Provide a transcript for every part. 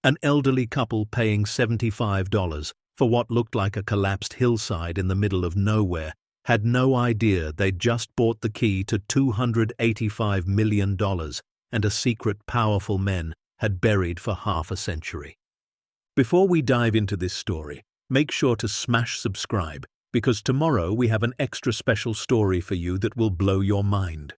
An elderly couple paying $75 for what looked like a collapsed hillside in the middle of nowhere had no idea they'd just bought the key to $285 million and a secret powerful men had buried for half a century. Before we dive into this story, make sure to smash subscribe, because tomorrow we have an extra special story for you that will blow your mind.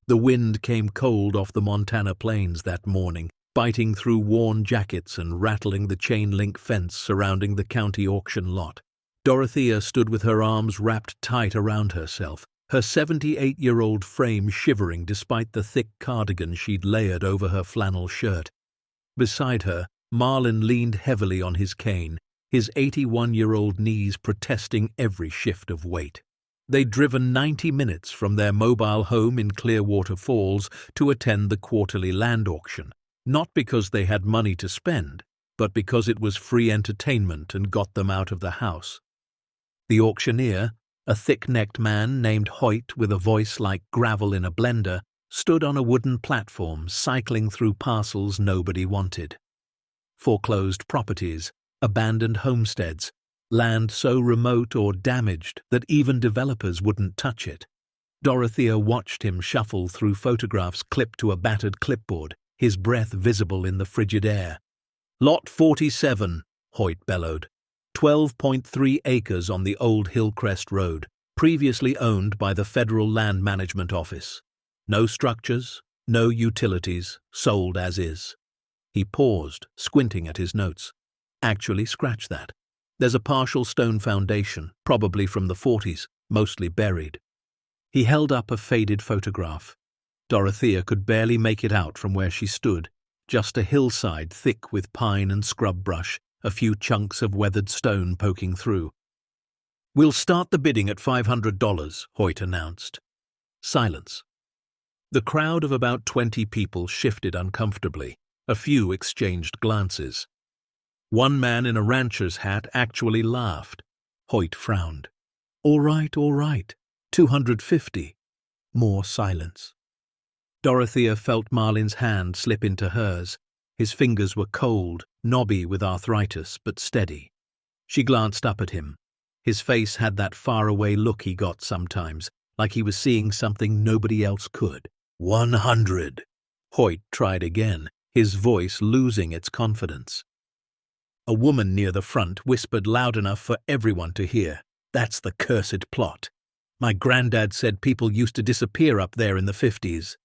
The wind came cold off the Montana plains that morning, biting through worn jackets and rattling the chain-link fence surrounding the county auction lot. Dorothea stood with her arms wrapped tight around herself, her 78-year-old frame shivering despite the thick cardigan she'd layered over her flannel shirt. Beside her, Marlin leaned heavily on his cane, his 81-year-old knees protesting every shift of weight. They'd driven 90 minutes from their mobile home in Clearwater Falls to attend the quarterly land auction, not because they had money to spend, but because it was free entertainment and got them out of the house. The auctioneer, a thick-necked man named Hoyt with a voice like gravel in a blender, stood on a wooden platform cycling through parcels nobody wanted. Foreclosed properties, abandoned homesteads, land so remote or damaged that even developers wouldn't touch it. Dorothea watched him shuffle through photographs clipped to a battered clipboard, his breath visible in the frigid air. "Lot 47, Hoyt bellowed. 12.3 acres on the old Hillcrest Road, previously owned by the Federal Land Management Office. No structures, no utilities, sold as is." He paused, squinting at his notes. "Actually, scratch that. There's a partial stone foundation, probably from the 40s, mostly buried." He held up a faded photograph. Dorothea could barely make it out from where she stood, just a hillside thick with pine and scrub brush, a few chunks of weathered stone poking through. "We'll start the bidding at $500, Hoyt announced. Silence. The crowd of about 20 people shifted uncomfortably. A few exchanged glances. One man in a rancher's hat actually laughed. Hoyt frowned. All right, 250. More silence. Dorothea felt Marlin's hand slip into hers. His fingers were cold, knobby with arthritis, but steady. She glanced up at him. His face had that faraway look he got sometimes, like he was seeing something nobody else could. 100. Hoyt tried again, his voice losing its confidence. A woman near the front whispered loud enough for everyone to hear. "That's the cursed plot. My granddad said people used to disappear up there in the 50s.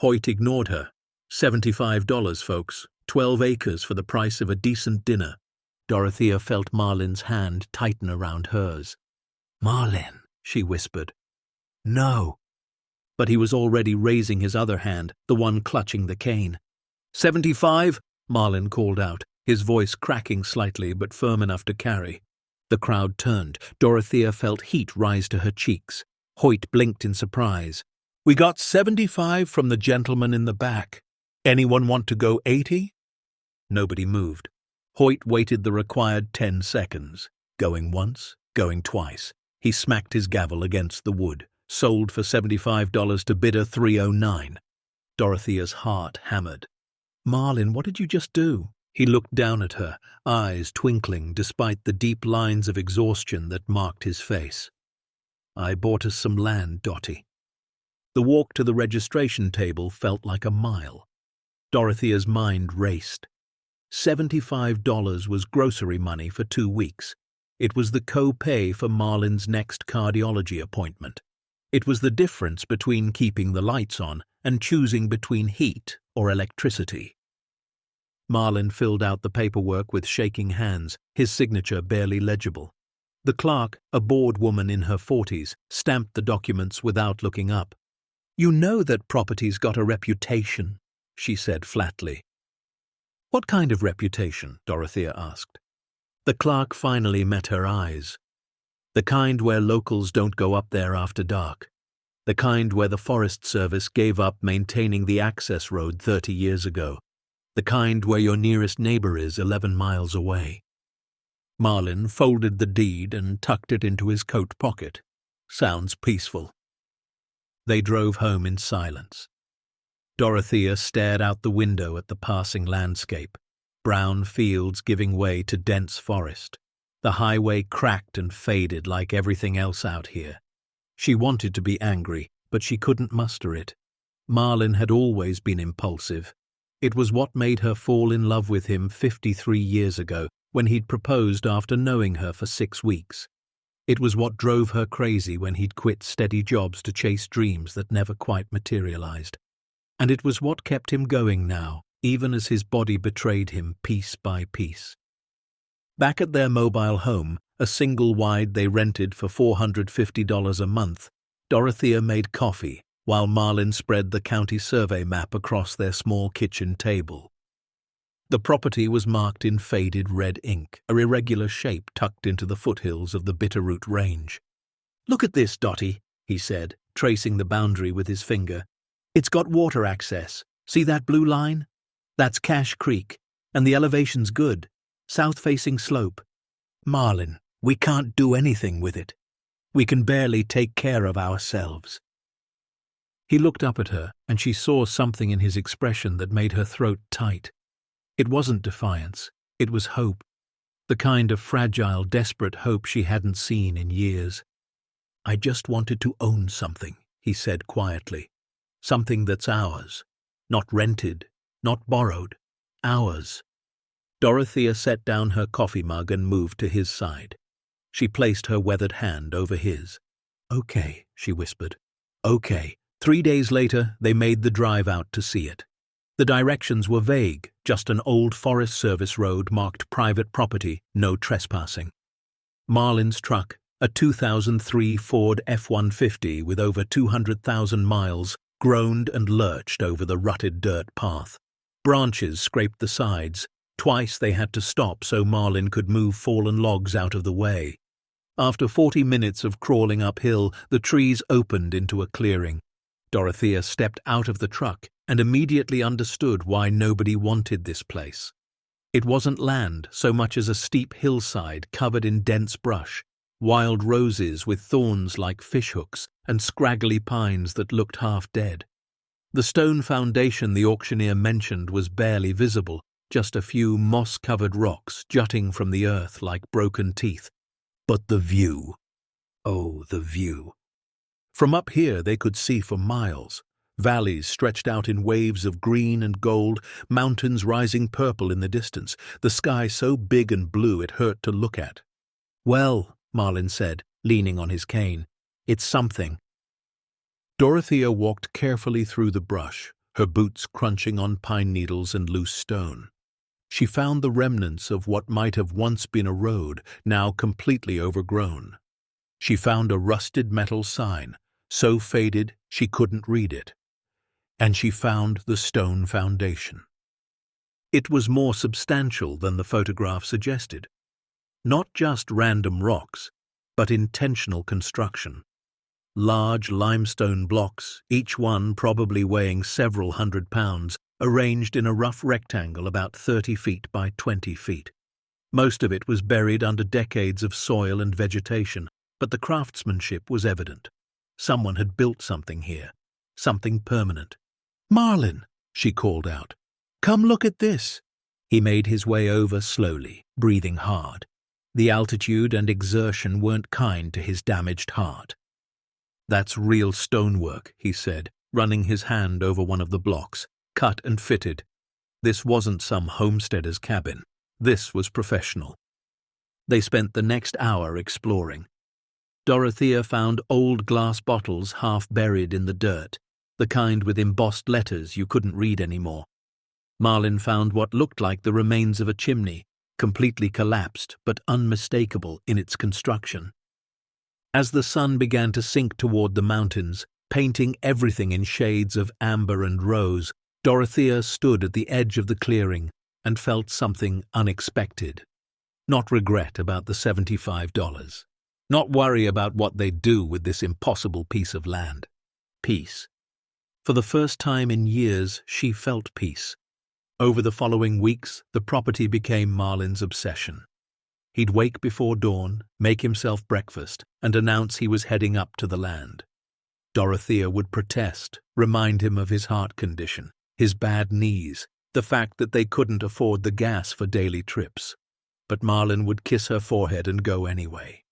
Hoyt ignored her. $75, folks. 12 acres for the price of a decent dinner. Dorothea felt Marlin's hand tighten around hers. "Marlin," she whispered. "No." But he was already raising his other hand, the one clutching the cane. 75, Marlin called out, his voice cracking slightly but firm enough to carry. The crowd turned. Dorothea felt heat rise to her cheeks. Hoyt blinked in surprise. "We got 75 from the gentleman in the back. Anyone want to go 80? Nobody moved. Hoyt waited the required 10 seconds. Going once, going twice. He smacked his gavel against the wood. Sold for $75 to bidder 309. Dorothea's heart hammered. "Marlin, what did you just do?" He looked down at her, eyes twinkling despite the deep lines of exhaustion that marked his face. "I bought us some land, Dottie." The walk to the registration table felt like a mile. Dorothea's mind raced. $75 was grocery money for 2 weeks. It was the co-pay for Marlin's next cardiology appointment. It was the difference between keeping the lights on and choosing between heat or electricity. Marlin filled out the paperwork with shaking hands, his signature barely legible. The clerk, a bored woman in her 40s, stamped the documents without looking up. "You know that property's got a reputation," she said flatly. "What kind of reputation?" Dorothea asked. The clerk finally met her eyes. The kind where locals don't go up there after dark. The kind where the Forest Service gave up maintaining the access road 30 years ago. The kind where your nearest neighbor is 11 miles away. Marlin folded the deed and tucked it into his coat pocket. Sounds peaceful. They drove home in silence. Dorothea stared out the window at the passing landscape. brown fields giving way to dense forest. The highway cracked and faded like everything else out here. She wanted to be angry, but she couldn't muster it. Marlin had always been impulsive. It was what made her fall in love with him 53 years ago, when he'd proposed after knowing her for 6 weeks. It was what drove her crazy when he'd quit steady jobs to chase dreams that never quite materialized. And it was what kept him going now, even as his body betrayed him piece by piece. Back at their mobile home, a single wide they rented for $450 a month, Dorothea made coffee while Marlin spread the county survey map across their small kitchen table. The property was marked in faded red ink, a irregular shape tucked into the foothills of the Bitterroot Range. "Look at this, Dottie," he said, tracing the boundary with his finger. "It's got water access. See that blue line? That's Cache Creek, and the elevation's good. South-facing slope. Marlin, we can't do anything with it. We can barely take care of ourselves." He looked up at her, and she saw something in his expression that made her throat tight. It wasn't defiance, it was hope. The kind of fragile, desperate hope she hadn't seen in years. "I just wanted to own something," he said quietly. "Something that's ours. Not rented, not borrowed. Ours." Dorothea set down her coffee mug and moved to his side. She placed her weathered hand over his. "Okay," she whispered. "Okay." 3 days later, they made the drive out to see it. The directions were vague, just an old Forest Service road marked private property, no trespassing. Marlin's truck, a 2003 Ford F-150 with over 200,000 miles, groaned and lurched over the rutted dirt path. Branches scraped the sides. Twice they had to stop so Marlin could move fallen logs out of the way. After 40 minutes of crawling uphill, the trees opened into a clearing. Dorothea stepped out of the truck and immediately understood why nobody wanted this place. It wasn't land so much as a steep hillside covered in dense brush, wild roses with thorns like fishhooks, and scraggly pines that looked half dead. The stone foundation the auctioneer mentioned was barely visible, just a few moss-covered rocks jutting from the earth like broken teeth. But the view. Oh, the view. From up here they could see for miles. Valleys stretched out in waves of green and gold, mountains rising purple in the distance, the sky so big and blue it hurt to look at. "Well," Marlin said, leaning on his cane, "it's something." Dorothea walked carefully through the brush, her boots crunching on pine needles and loose stone. She found the remnants of what might have once been a road, now completely overgrown. She found a rusted metal sign, so faded she couldn't read it. And she found the stone foundation. It was more substantial than the photograph suggested. Not just random rocks, but intentional construction. Large limestone blocks, each one probably weighing several hundred pounds, arranged in a rough rectangle about 30 feet by 20 feet. Most of it was buried under decades of soil and vegetation, but the craftsmanship was evident. Someone had built something here, something permanent. "Marlin," she called out, "come look at this." He made his way over slowly, breathing hard. The altitude and exertion weren't kind to his damaged heart. "That's real stonework," he said, running his hand over one of the blocks, cut and fitted. This wasn't some homesteader's cabin. This was professional. They spent the next hour exploring. Dorothea found old glass bottles half buried in the dirt, the kind with embossed letters you couldn't read anymore. Marlin found what looked like the remains of a chimney, completely collapsed but unmistakable in its construction. As the sun began to sink toward the mountains, painting everything in shades of amber and rose, Dorothea stood at the edge of the clearing and felt something unexpected. Not regret about the $75. Not worry about what they'd do with this impossible piece of land. Peace. For the first time in years, she felt peace. Over the following weeks, the property became Marlin's obsession. He'd wake before dawn, make himself breakfast, and announce he was heading up to the land. Dorothea would protest, remind him of his heart condition, his bad knees, the fact that they couldn't afford the gas for daily trips. But Marlin would kiss her forehead and go anyway.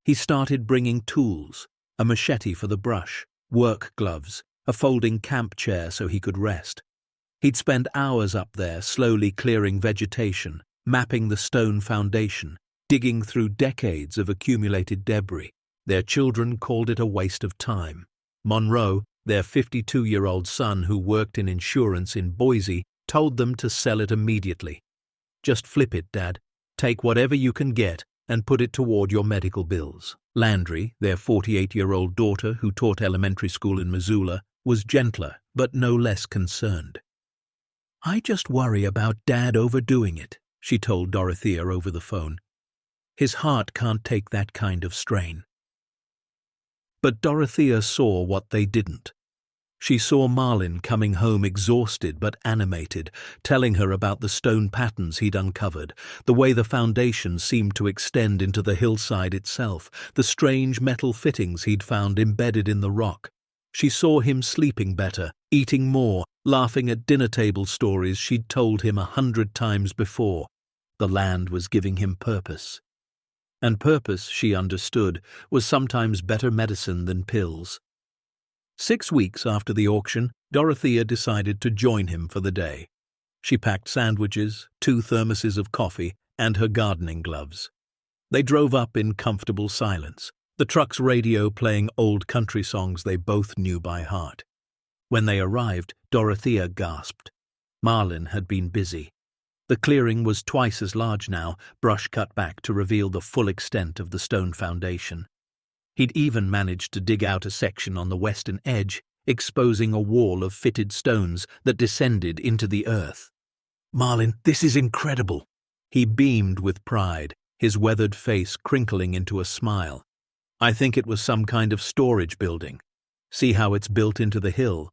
He started bringing tools, a machete for the brush, work gloves, a folding camp chair so he could rest. He'd spend hours up there slowly clearing vegetation, mapping the stone foundation, digging through decades of accumulated debris. Their children called it a waste of time. Monroe, their 52-year-old son who worked in insurance in Boise, told them to sell it immediately. "Just flip it, Dad. Take whatever you can get and put it toward your medical bills." Landry, their 48-year-old daughter who taught elementary school in Missoula, was gentler but no less concerned. "I just worry about Dad overdoing it," she told Dorothea over the phone. "His heart can't take that kind of strain." But Dorothea saw what they didn't. She saw Marlin coming home exhausted but animated, telling her about the stone patterns he'd uncovered, the way the foundation seemed to extend into the hillside itself, the strange metal fittings he'd found embedded in the rock. She saw him sleeping better, eating more, laughing at dinner table stories she'd told him 100 times before. The land was giving him purpose. And purpose, she understood, was sometimes better medicine than pills. 6 weeks after the auction, Dorothea decided to join him for the day. She packed sandwiches, 2 thermoses of coffee, and her gardening gloves. They drove up in comfortable silence, the truck's radio playing old country songs they both knew by heart. When they arrived, Dorothea gasped. Marlin had been busy. The clearing was twice as large now, brush cut back to reveal the full extent of the stone foundation. He'd even managed to dig out a section on the western edge, exposing a wall of fitted stones that descended into the earth. "Marlin, this is incredible!" He beamed with pride, his weathered face crinkling into a smile. "I think it was some kind of storage building. See how it's built into the hill?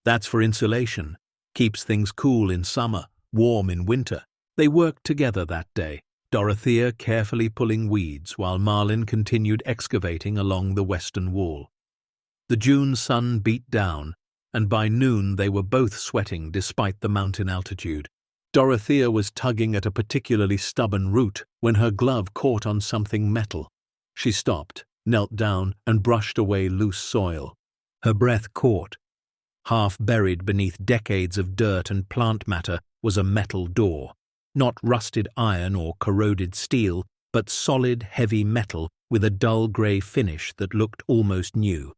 That's for insulation. Keeps things cool in summer, warm in winter." They worked together that day, Dorothea carefully pulling weeds while Marlin continued excavating along the western wall. The June sun beat down, and by noon they were both sweating despite the mountain altitude. Dorothea was tugging at a particularly stubborn root when her glove caught on something metal. She stopped, knelt down, and brushed away loose soil. Her breath caught. Half buried beneath decades of dirt and plant matter was a metal door. Not rusted iron or corroded steel, but solid, heavy metal with a dull grey finish that looked almost new.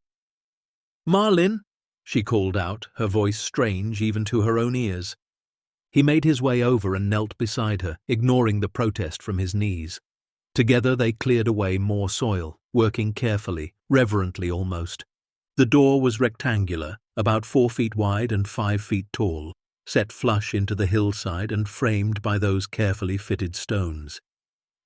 "Marlin!" she called out, her voice strange even to her own ears. He made his way over and knelt beside her, ignoring the protest from his knees. Together they cleared away more soil, working carefully, reverently almost. The door was rectangular, about 4 feet wide and 5 feet tall, set flush into the hillside and framed by those carefully fitted stones.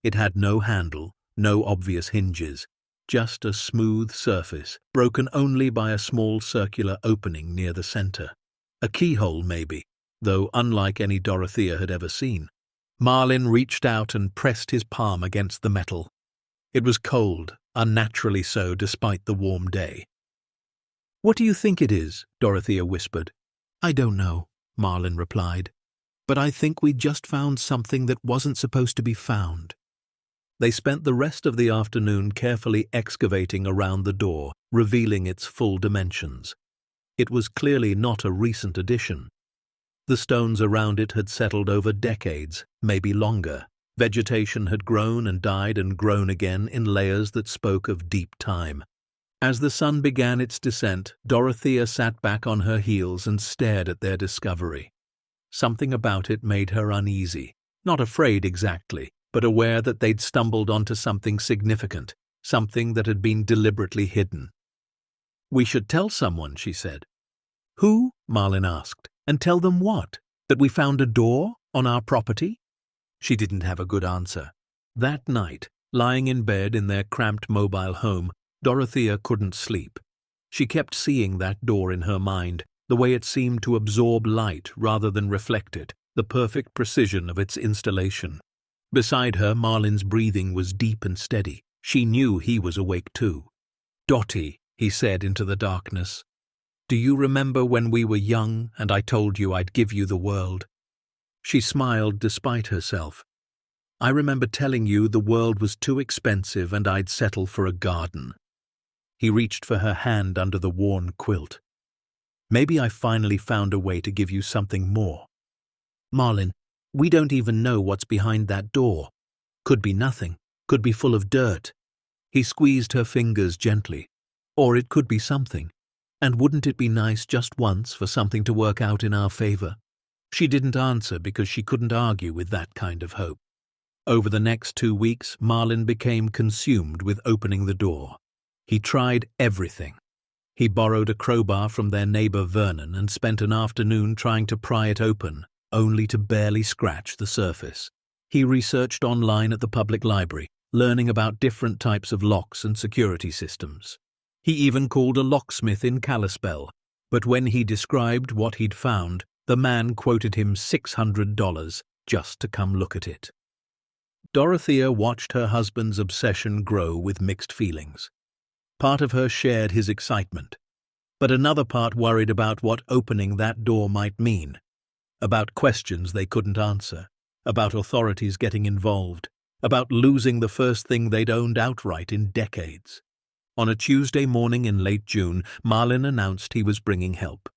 It had no handle, no obvious hinges, just a smooth surface, broken only by a small circular opening near the center. A keyhole, maybe, though unlike any Dorothea had ever seen. Marlin reached out and pressed his palm against the metal. It was cold, unnaturally so despite the warm day. "What do you think it is?" Dorothea whispered. "I don't know," Marlin replied. "But I think we just found something that wasn't supposed to be found." They spent the rest of the afternoon carefully excavating around the door, revealing its full dimensions. It was clearly not a recent addition. The stones around it had settled over decades, maybe longer. Vegetation had grown and died and grown again in layers that spoke of deep time. As the sun began its descent, Dorothea sat back on her heels and stared at their discovery. Something about it made her uneasy, not afraid exactly, but aware that they'd stumbled onto something significant, something that had been deliberately hidden. "We should tell someone," she said. "Who?" Marlin asked. "And tell them what? That we found a door on our property?" She didn't have a good answer. That night, lying in bed in their cramped mobile home, Dorothea couldn't sleep. She kept seeing that door in her mind, the way it seemed to absorb light rather than reflect it, the perfect precision of its installation. Beside her, Marlin's breathing was deep and steady. She knew he was awake too. "Dottie," he said into the darkness, "do you remember when we were young and I told you I'd give you the world? She smiled despite herself. "I remember telling you the world was too expensive and I'd settle for a garden." He reached for her hand under the worn quilt. "Maybe I finally found a way to give you something more." "Marlin, we don't even know what's behind that door. Could be nothing, could be full of dirt." He squeezed her fingers gently. "Or it could be something. And wouldn't it be nice just once for something to work out in our favor?" She didn't answer because she couldn't argue with that kind of hope. Over the next 2 weeks, Marlin became consumed with opening the door. He tried everything. He borrowed a crowbar from their neighbor Vernon and spent an afternoon trying to pry it open, only to barely scratch the surface. He researched online at the public library, learning about different types of locks and security systems. He even called a locksmith in Kalispell, but when he described what he'd found, the man quoted him $600 just to come look at it. Dorothea watched her husband's obsession grow with mixed feelings. Part of her shared his excitement, but another part worried about what opening that door might mean, about questions they couldn't answer, about authorities getting involved, about losing the first thing they'd owned outright in decades. On a Tuesday morning in late June, Marlin announced he was bringing help.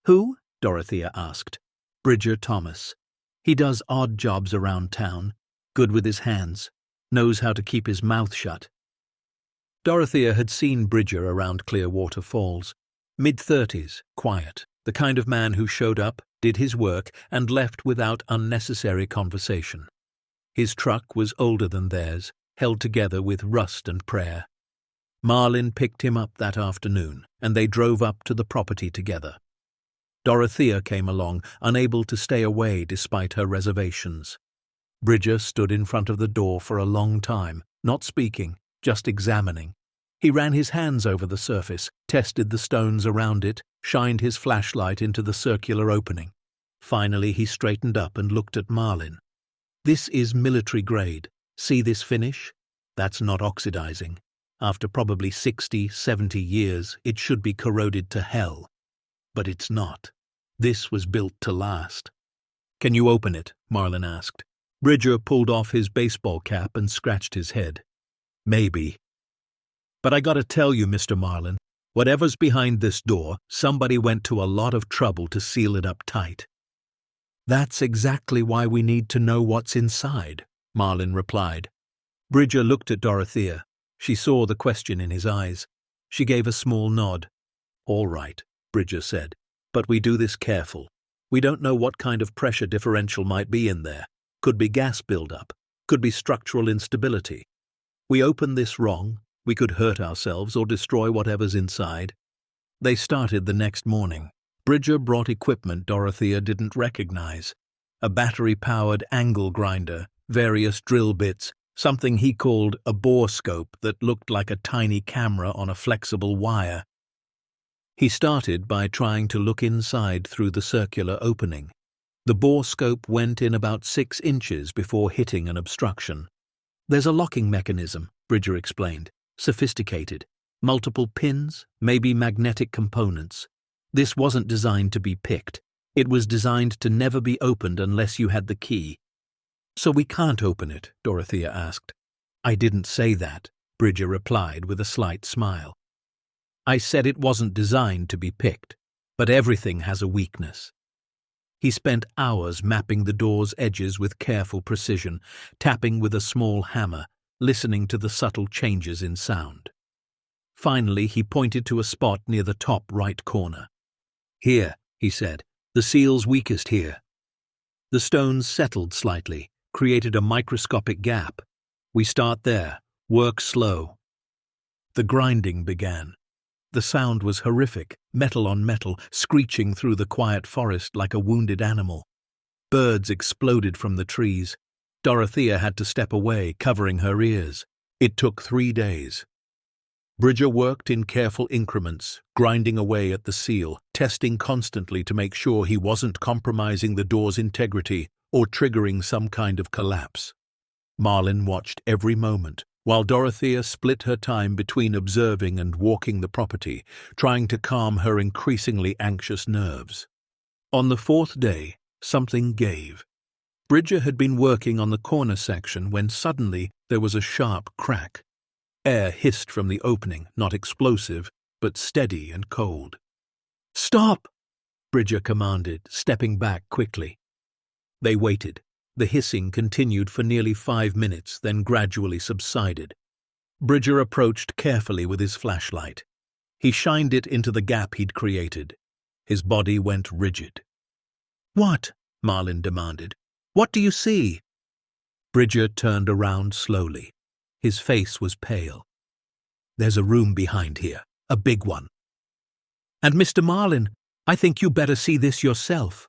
"Who?" Dorothea asked. "Bridger Thomas. He does odd jobs around town, good with his hands, knows how to keep his mouth shut." Dorothea had seen Bridger around Clearwater Falls. Mid-30s, quiet, the kind of man who showed up, did his work, and left without unnecessary conversation. His truck was older than theirs, held together with rust and prayer. Marlin picked him up that afternoon, and they drove up to the property together. Dorothea came along, unable to stay away despite her reservations. Bridger stood in front of the door for a long time, not speaking, just examining. He ran his hands over the surface, tested the stones around it, shined his flashlight into the circular opening. Finally, he straightened up and looked at Marlin. "This is military grade. See this finish? That's not oxidizing. After probably 60, 70 years, it should be corroded to hell. But it's not. This was built to last." "Can you open it?" Marlin asked. Bridger pulled off his baseball cap and scratched his head. "Maybe. But I gotta tell you, Mr. Marlin, whatever's behind this door, somebody went to a lot of trouble to seal it up tight." "That's exactly why we need to know what's inside," Marlin replied. Bridger looked at Dorothea. She saw the question in his eyes. She gave a small nod. "All right," Bridger said, "but we do this careful. We don't know what kind of pressure differential might be in there. Could be gas buildup, could be structural instability. We open this wrong, we could hurt ourselves or destroy whatever's inside." They started the next morning. Bridger brought equipment Dorothea didn't recognize. A battery-powered angle grinder, various drill bits, something he called a borescope that looked like a tiny camera on a flexible wire. He started by trying to look inside through the circular opening. The borescope went in about 6 inches before hitting an obstruction. "There's a locking mechanism," Bridger explained. "Sophisticated. Multiple pins, maybe magnetic components. This wasn't designed to be picked. It was designed to never be opened unless you had the key." "So we can't open it?" Dorothea asked. "I didn't say that," Bridger replied with a slight smile. "I said it wasn't designed to be picked, but everything has a weakness." He spent hours mapping the door's edges with careful precision, tapping with a small hammer, listening to the subtle changes in sound. Finally, he pointed to a spot near the top right corner. "Here," he said, "the seal's weakest here." The stones settled slightly, created a microscopic gap. "We start there. Work slow." The grinding began. The sound was horrific, metal on metal, screeching through the quiet forest like a wounded animal. Birds exploded from the trees. Dorothea had to step away, covering her ears. It took 3 days. Bridger worked in careful increments, grinding away at the seal, testing constantly to make sure he wasn't compromising the door's integrity or triggering some kind of collapse. Marlin watched every moment, while Dorothea split her time between observing and walking the property, trying to calm her increasingly anxious nerves. On the 4th day, something gave. Bridger had been working on the corner section when suddenly there was a sharp crack. Air hissed from the opening, not explosive, but steady and cold. "Stop!" Bridger commanded, stepping back quickly. They waited. The hissing continued for nearly 5 minutes, then gradually subsided. Bridger approached carefully with his flashlight. He shined it into the gap he'd created. His body went rigid. "What?" Marlin demanded. "What do you see?" Bridger turned around slowly. His face was pale. "There's a room behind here, a big one. And Mr. Marlin, I think you better see this yourself."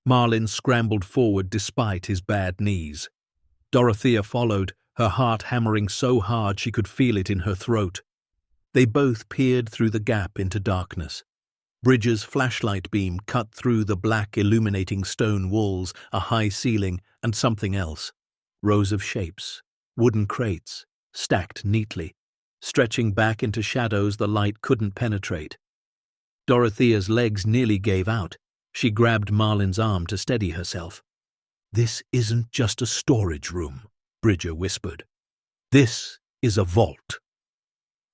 Marlin scrambled forward despite his bad knees. Dorothea followed, her heart hammering so hard she could feel it in her throat. They both peered through the gap into darkness. Bridger's flashlight beam cut through the black illuminating stone walls, a high ceiling, and something else. Rows of shapes, wooden crates, stacked neatly, stretching back into shadows the light couldn't penetrate. Dorothea's legs nearly gave out. She grabbed Marlin's arm to steady herself. "This isn't just a storage room," Bridger whispered. "This is a vault."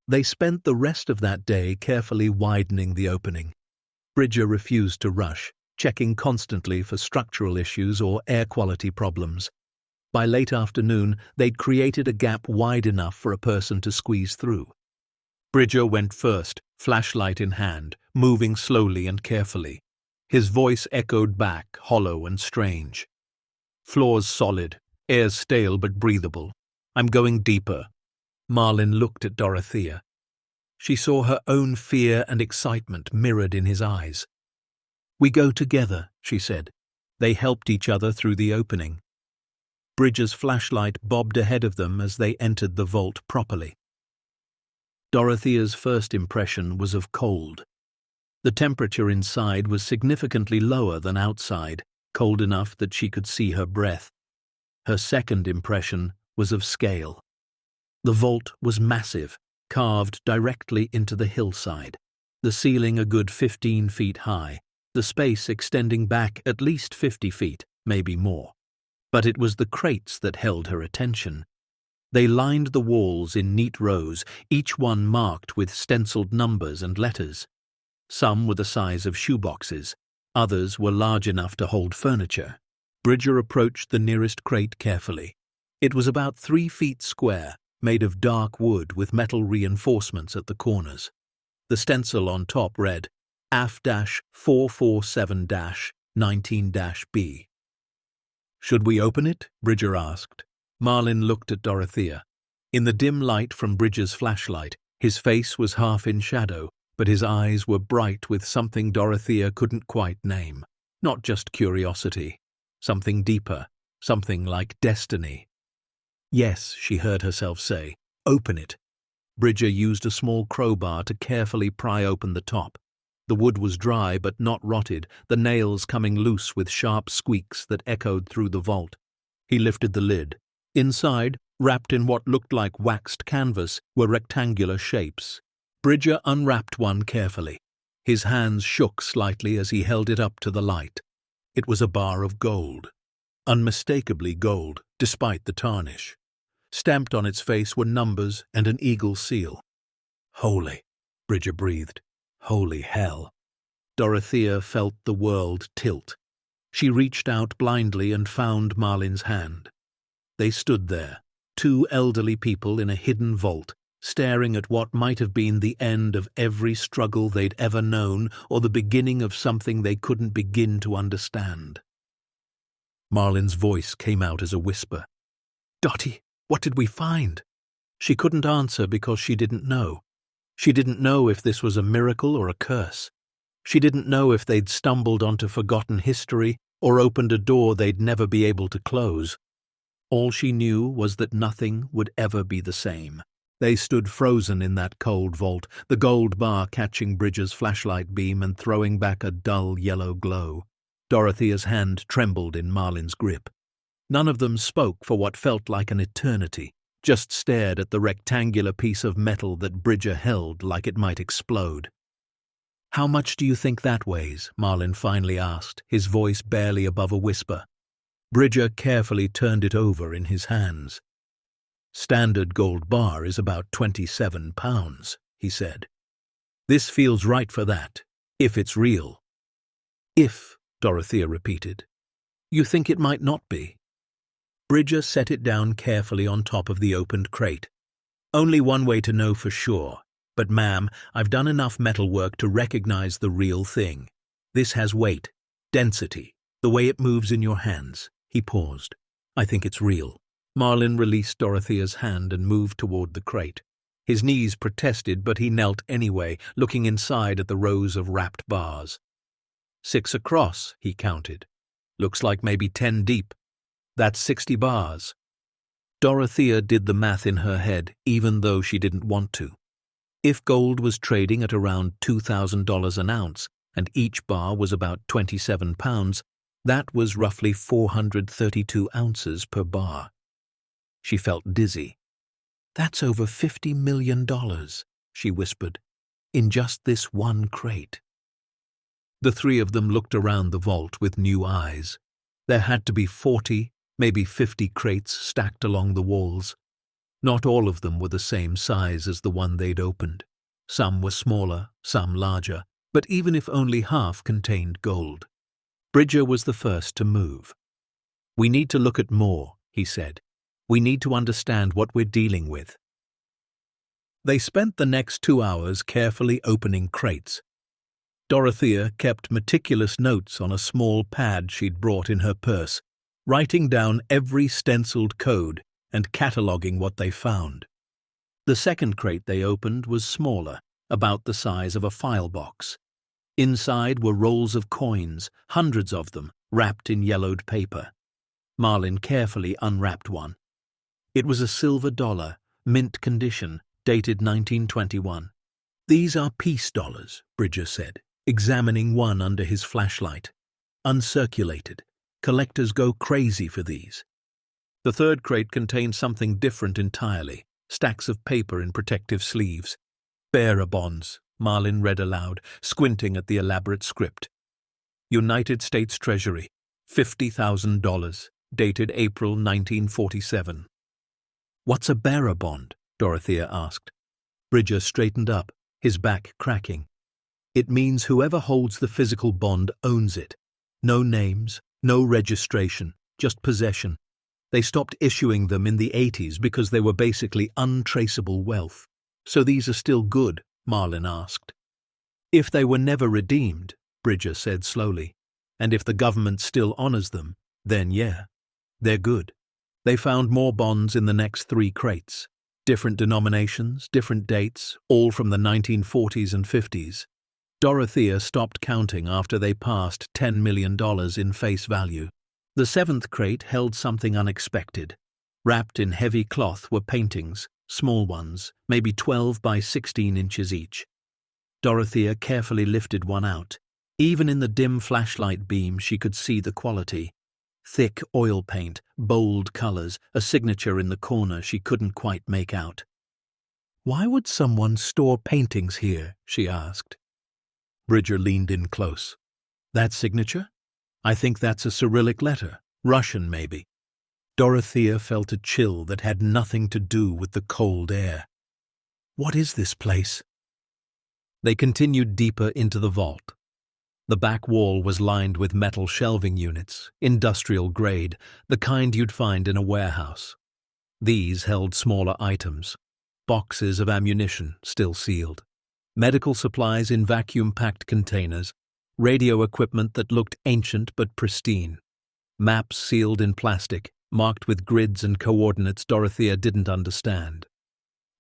They spent the rest of that day carefully widening the opening. Bridger refused to rush, checking constantly for structural issues or air quality problems. By late afternoon, they'd created a gap wide enough for a person to squeeze through. Bridger went first, flashlight in hand, moving slowly and carefully. His voice echoed back, hollow and strange. "Floor's solid, air's stale but breathable. I'm going deeper." Marlin looked at Dorothea. She saw her own fear and excitement mirrored in his eyes. "We go together," she said. They helped each other through the opening. Bridger's flashlight bobbed ahead of them as they entered the vault properly. Dorothea's first impression was of cold. The temperature inside was significantly lower than outside, cold enough that she could see her breath. Her second impression was of scale. The vault was massive, carved directly into the hillside, the ceiling a good 15 feet high, the space extending back at least 50 feet, maybe more. But it was the crates that held her attention. They lined the walls in neat rows, each one marked with stenciled numbers and letters. Some were the size of shoeboxes, others were large enough to hold furniture. Bridger approached the nearest crate carefully. It was about 3 feet square, made of dark wood with metal reinforcements at the corners. The stencil on top read, AF-447-19-B. "Should we open it?" Bridger asked. Marlin looked at Dorothea. In the dim light from Bridger's flashlight, his face was half in shadow, but his eyes were bright with something Dorothea couldn't quite name. Not just curiosity. Something deeper. Something like destiny. "Yes," she heard herself say. "Open it." Bridger used a small crowbar to carefully pry open the top. The wood was dry but not rotted, the nails coming loose with sharp squeaks that echoed through the vault. He lifted the lid. Inside, wrapped in what looked like waxed canvas, were rectangular shapes. Bridger unwrapped one carefully. His hands shook slightly as he held it up to the light. It was a bar of gold. Unmistakably gold, despite the tarnish. Stamped on its face were numbers and an eagle seal. "Holy," Bridger breathed. "Holy hell." Dorothea felt the world tilt. She reached out blindly and found Marlin's hand. They stood there, 2 elderly people in a hidden vault, staring at what might have been the end of every struggle they'd ever known or the beginning of something they couldn't begin to understand. Marlin's voice came out as a whisper. "Dottie, what did we find?" She couldn't answer because she didn't know. She didn't know if this was a miracle or a curse. She didn't know if they'd stumbled onto forgotten history or opened a door they'd never be able to close. All she knew was that nothing would ever be the same. They stood frozen in that cold vault, the gold bar catching Bridger's flashlight beam and throwing back a dull yellow glow. Dorothea's hand trembled in Marlin's grip. None of them spoke for what felt like an eternity, just stared at the rectangular piece of metal that Bridger held like it might explode. "How much do you think that weighs?" Marlin finally asked, his voice barely above a whisper. Bridger carefully turned it over in his hands. "Standard gold bar is about 27 pounds, he said. "This feels right for that, if it's real." "If," Dorothea repeated. "You think it might not be?" Bridger set it down carefully on top of the opened crate. "Only one way to know for sure. But ma'am, I've done enough metalwork to recognize the real thing. This has weight, density, the way it moves in your hands." He paused. "I think it's real." Marlin released Dorothea's hand and moved toward the crate. His knees protested, but he knelt anyway, looking inside at the rows of wrapped bars. 6 across, he counted. "Looks like maybe 10 deep. That's 60 bars. Dorothea did the math in her head, even though she didn't want to. If gold was trading at around $2,000 an ounce, and each bar was about 27 pounds, that was roughly 432 ounces per bar. She felt dizzy. "That's over $50 million, she whispered, "in just this one crate." The three of them looked around the vault with new eyes. There had to be 40, maybe 50 crates stacked along the walls. Not all of them were the same size as the one they'd opened. Some were smaller, some larger, but even if only half contained gold. Bridger was the first to move. "We need to look at more," he said. "We need to understand what we're dealing with." They spent the next 2 hours carefully opening crates. Dorothea kept meticulous notes on a small pad she'd brought in her purse, writing down every stenciled code and cataloging what they found. The second crate they opened was smaller, about the size of a file box. Inside were rolls of coins, hundreds of them, wrapped in yellowed paper. Marlin carefully unwrapped one. It was a silver dollar, mint condition, dated 1921. "These are peace dollars," Bridger said, examining one under his flashlight. "Uncirculated. Collectors go crazy for these." The third crate contained something different entirely, stacks of paper in protective sleeves. "Bearer bonds," Marlin read aloud, squinting at the elaborate script. "United States Treasury, $50,000, dated April 1947. "What's a bearer bond?" Dorothea asked. Bridger straightened up, his back cracking. "It means whoever holds the physical bond owns it. No names, no registration, just possession. They stopped issuing them in the 80s because they were basically untraceable wealth. So these are still good?" Marlin asked. "If they were never redeemed," Bridger said slowly, "and if the government still honors them, then yeah, they're good." They found more bonds in the next 3 crates. Different denominations, different dates, all from the 1940s and 50s. Dorothea stopped counting after they passed $10 million in face value. The 7th crate held something unexpected. Wrapped in heavy cloth were paintings, small ones, maybe 12 by 16 inches each. Dorothea carefully lifted one out. Even in the dim flashlight beam she could see the quality. Thick oil paint, bold colors, a signature in the corner she couldn't quite make out. "Why would someone store paintings here?" she asked. Bridger leaned in close. "That signature? I think that's a Cyrillic letter, Russian maybe." Dorothea felt a chill that had nothing to do with the cold air. "What is this place?" They continued deeper into the vault. The back wall was lined with metal shelving units, industrial grade, the kind you'd find in a warehouse. These held smaller items, boxes of ammunition still sealed, medical supplies in vacuum-packed containers, radio equipment that looked ancient but pristine, maps sealed in plastic, marked with grids and coordinates Dorothea didn't understand.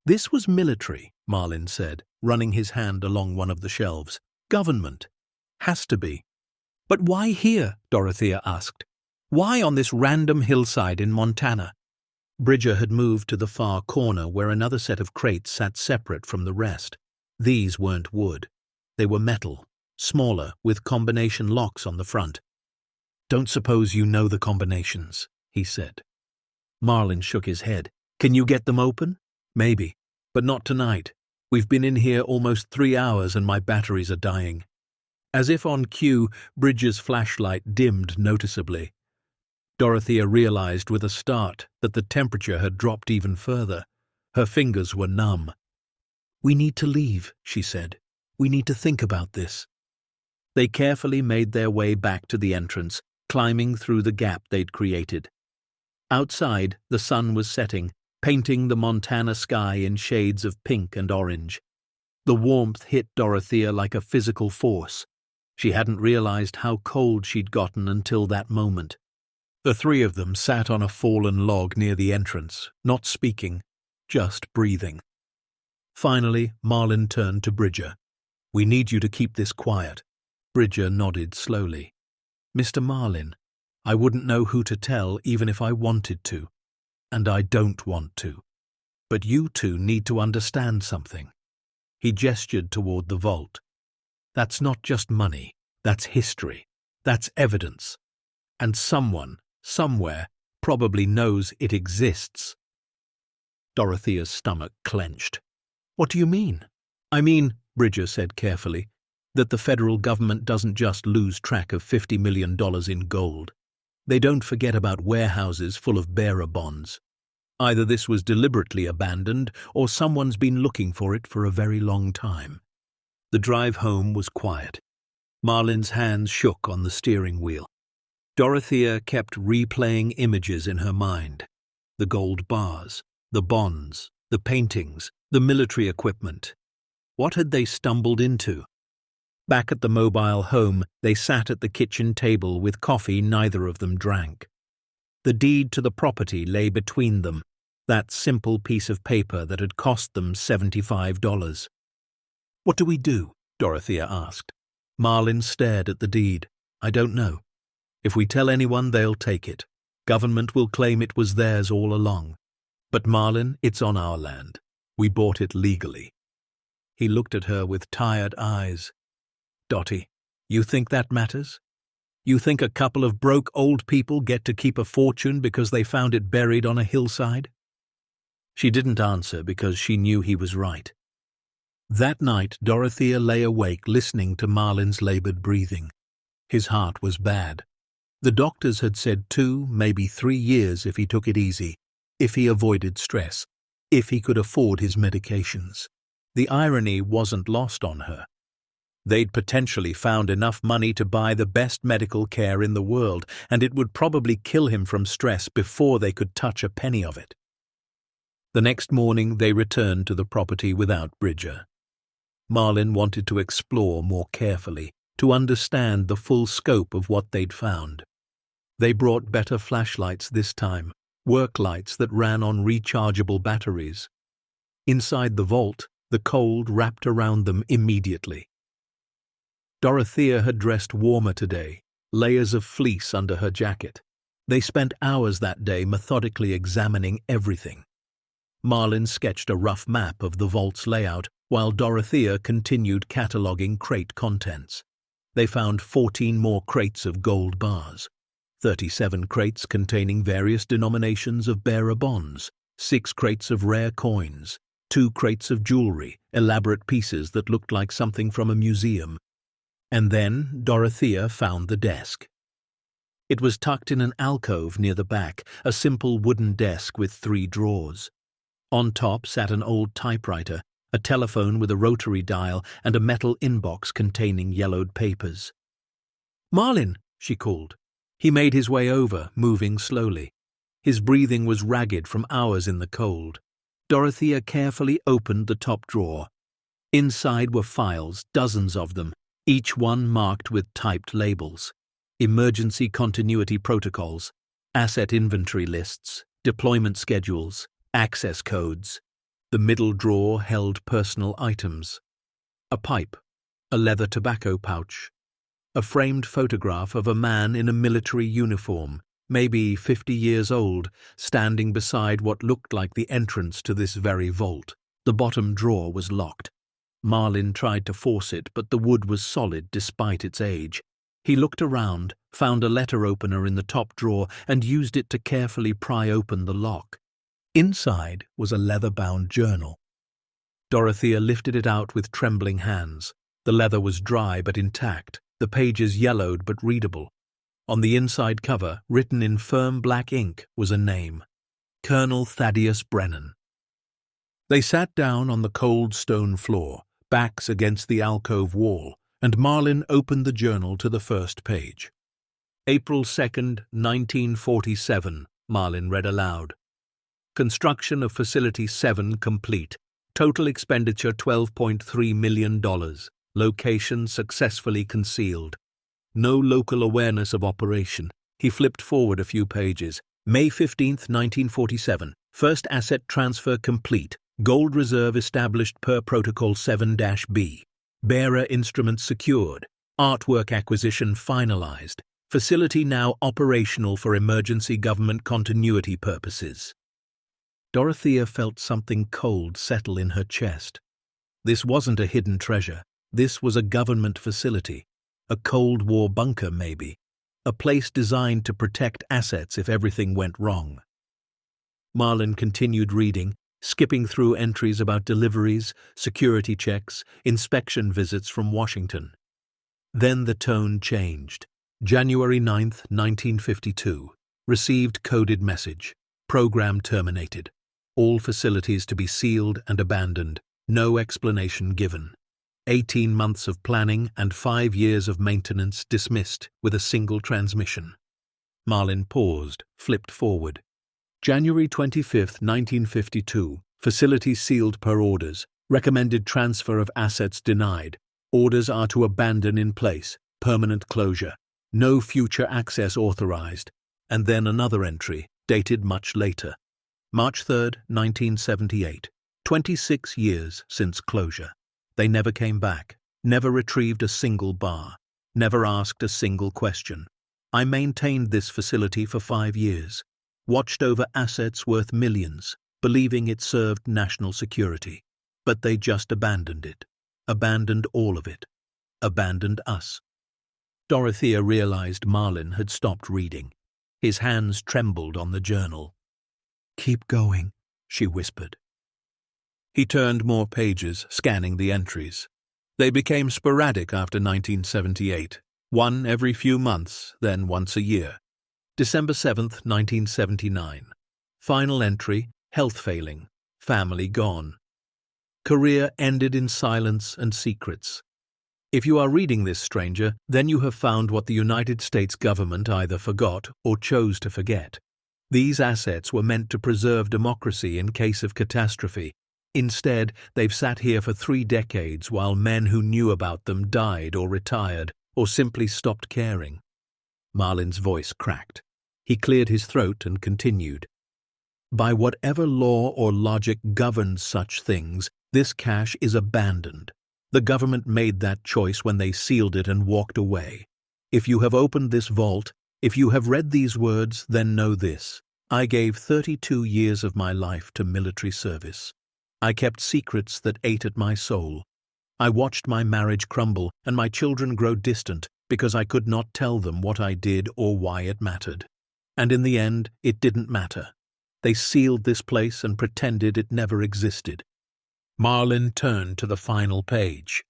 "This was military," Marlin said, running his hand along one of the shelves. "Government. Has to be." "But why here?" Dorothea asked. "Why on this random hillside in Montana?" Bridger had moved to the far corner where another set of crates sat separate from the rest. These weren't wood. They were metal, smaller, with combination locks on the front. "Don't suppose you know the combinations," he said. Marlin shook his head. "Can you get them open?" "Maybe, but not tonight. We've been in here almost 3 hours and my batteries are dying." As if on cue, Bridger's flashlight dimmed noticeably. Dorothea realized with a start that the temperature had dropped even further. Her fingers were numb. "We need to leave," she said. "We need to think about this." They carefully made their way back to the entrance, climbing through the gap they'd created. Outside, the sun was setting, painting the Montana sky in shades of pink and orange. The warmth hit Dorothea like a physical force. She hadn't realized how cold she'd gotten until that moment. The three of them sat on a fallen log near the entrance, not speaking, just breathing. Finally, Marlin turned to Bridger. "We need you to keep this quiet." Bridger nodded slowly. "Mr. Marlin, I wouldn't know who to tell even if I wanted to. And I don't want to. But you two need to understand something." He gestured toward the vault. "That's not just money. That's history. That's evidence. And someone, somewhere, probably knows it exists." Dorothea's stomach clenched. "What do you mean?" "I mean," Bridger said carefully, "that the federal government doesn't just lose track of $50 million in gold. They don't forget about warehouses full of bearer bonds. Either this was deliberately abandoned, or someone's been looking for it for a very long time." The drive home was quiet. Marlin's hands shook on the steering wheel. Dorothea kept replaying images in her mind. The gold bars, the bonds, the paintings, the military equipment. What had they stumbled into? Back at the mobile home, they sat at the kitchen table with coffee neither of them drank. The deed to the property lay between them, that simple piece of paper that had cost them $75. "What do we do?" Dorothea asked. Marlin stared at the deed. "I don't know. If we tell anyone, they'll take it. Government will claim it was theirs all along. But Marlin, it's on our land. We bought it legally." He looked at her with tired eyes. "Dottie, you think that matters? You think a couple of broke old people get to keep a fortune because they found it buried on a hillside?" She didn't answer because she knew he was right. That night, Dorothea lay awake listening to Marlin's labored breathing. His heart was bad. The doctors had said 2, maybe 3 years if he took it easy, if he avoided stress, if he could afford his medications. The irony wasn't lost on her. They'd potentially found enough money to buy the best medical care in the world, and it would probably kill him from stress before they could touch a penny of it. The next morning they returned to the property without Bridger. Marlin wanted to explore more carefully, to understand the full scope of what they'd found. They brought better flashlights this time, work lights that ran on rechargeable batteries. Inside the vault, the cold wrapped around them immediately. Dorothea had dressed warmer today, layers of fleece under her jacket. They spent hours that day methodically examining everything. Marlin sketched a rough map of the vault's layout, while Dorothea continued cataloguing crate contents. They found 14 more crates of gold bars, 37 crates containing various denominations of bearer bonds, 6 crates of rare coins, 2 crates of jewelry, elaborate pieces that looked like something from a museum. And then Dorothea found the desk. It was tucked in an alcove near the back, a simple wooden desk with 3 drawers. On top sat an old typewriter, a telephone with a rotary dial, and a metal inbox containing yellowed papers. "Marlin," she called. He made his way over, moving slowly. His breathing was ragged from hours in the cold. Dorothea carefully opened the top drawer. Inside were files, dozens of them, each one marked with typed labels. Emergency continuity protocols, asset inventory lists, deployment schedules, access codes. The middle drawer held personal items. A pipe, a leather tobacco pouch, a framed photograph of a man in a military uniform, maybe 50 years old, standing beside what looked like the entrance to this very vault. The bottom drawer was locked. Marlin tried to force it, but the wood was solid despite its age. He looked around, found a letter opener in the top drawer, and used it to carefully pry open the lock. Inside was a leather-bound journal. Dorothea lifted it out with trembling hands. The leather was dry but intact, the pages yellowed but readable. On the inside cover, written in firm black ink, was a name: Colonel Thaddeus Brennan. They sat down on the cold stone floor, backs against the alcove wall, and Marlin opened the journal to the first page. April 2nd, 1947, Marlin read aloud. Construction of Facility 7 complete. Total expenditure $12.3 million. Location successfully concealed. No local awareness of operation. He flipped forward a few pages. May 15th, 1947. First asset transfer complete. Gold reserve established per Protocol 7-B. Bearer instruments secured. Artwork acquisition finalized. Facility now operational for emergency government continuity purposes. Dorothea felt something cold settle in her chest. This wasn't a hidden treasure. This was a government facility. A Cold War bunker, maybe. A place designed to protect assets if everything went wrong. Marlin continued reading, skipping through entries about deliveries, security checks, inspection visits from Washington. Then the tone changed. January 9th, 1952. Received coded message. Program terminated. All facilities to be sealed and abandoned. No explanation given. 18 months of planning and 5 years of maintenance dismissed with a single transmission. Marlin paused, flipped forward. January 25th, 1952. Facility sealed per orders. Recommended transfer of assets denied. Orders are to abandon in place. Permanent closure. No future access authorized. And then another entry, dated much later. March 3rd, 1978. 26 years since closure. They never came back, never retrieved a single bar, never asked a single question. I maintained this facility for 5 years, watched over assets worth millions, believing it served national security. But they just abandoned it. Abandoned all of it. Abandoned us. Dorothea realized Marlin had stopped reading. His hands trembled on the journal. "Keep going," she whispered. He turned more pages, scanning the entries. They became sporadic after 1978, one every few months, then once a year. December 7th, 1979. Final entry, health failing, family gone. Career ended in silence and secrets. If you are reading this, stranger, then you have found what the United States government either forgot or chose to forget. These assets were meant to preserve democracy in case of catastrophe. Instead, they've sat here for 3 decades while men who knew about them died or retired or simply stopped caring. Marlin's voice cracked. He cleared his throat and continued. By whatever law or logic governs such things, this cache is abandoned. The government made that choice when they sealed it and walked away. If you have opened this vault, if you have read these words, then know this. I gave 32 years of my life to military service. I kept secrets that ate at my soul. I watched my marriage crumble and my children grow distant because I could not tell them what I did or why it mattered. And in the end, it didn't matter. They sealed this place and pretended it never existed. Marlin turned to the final page.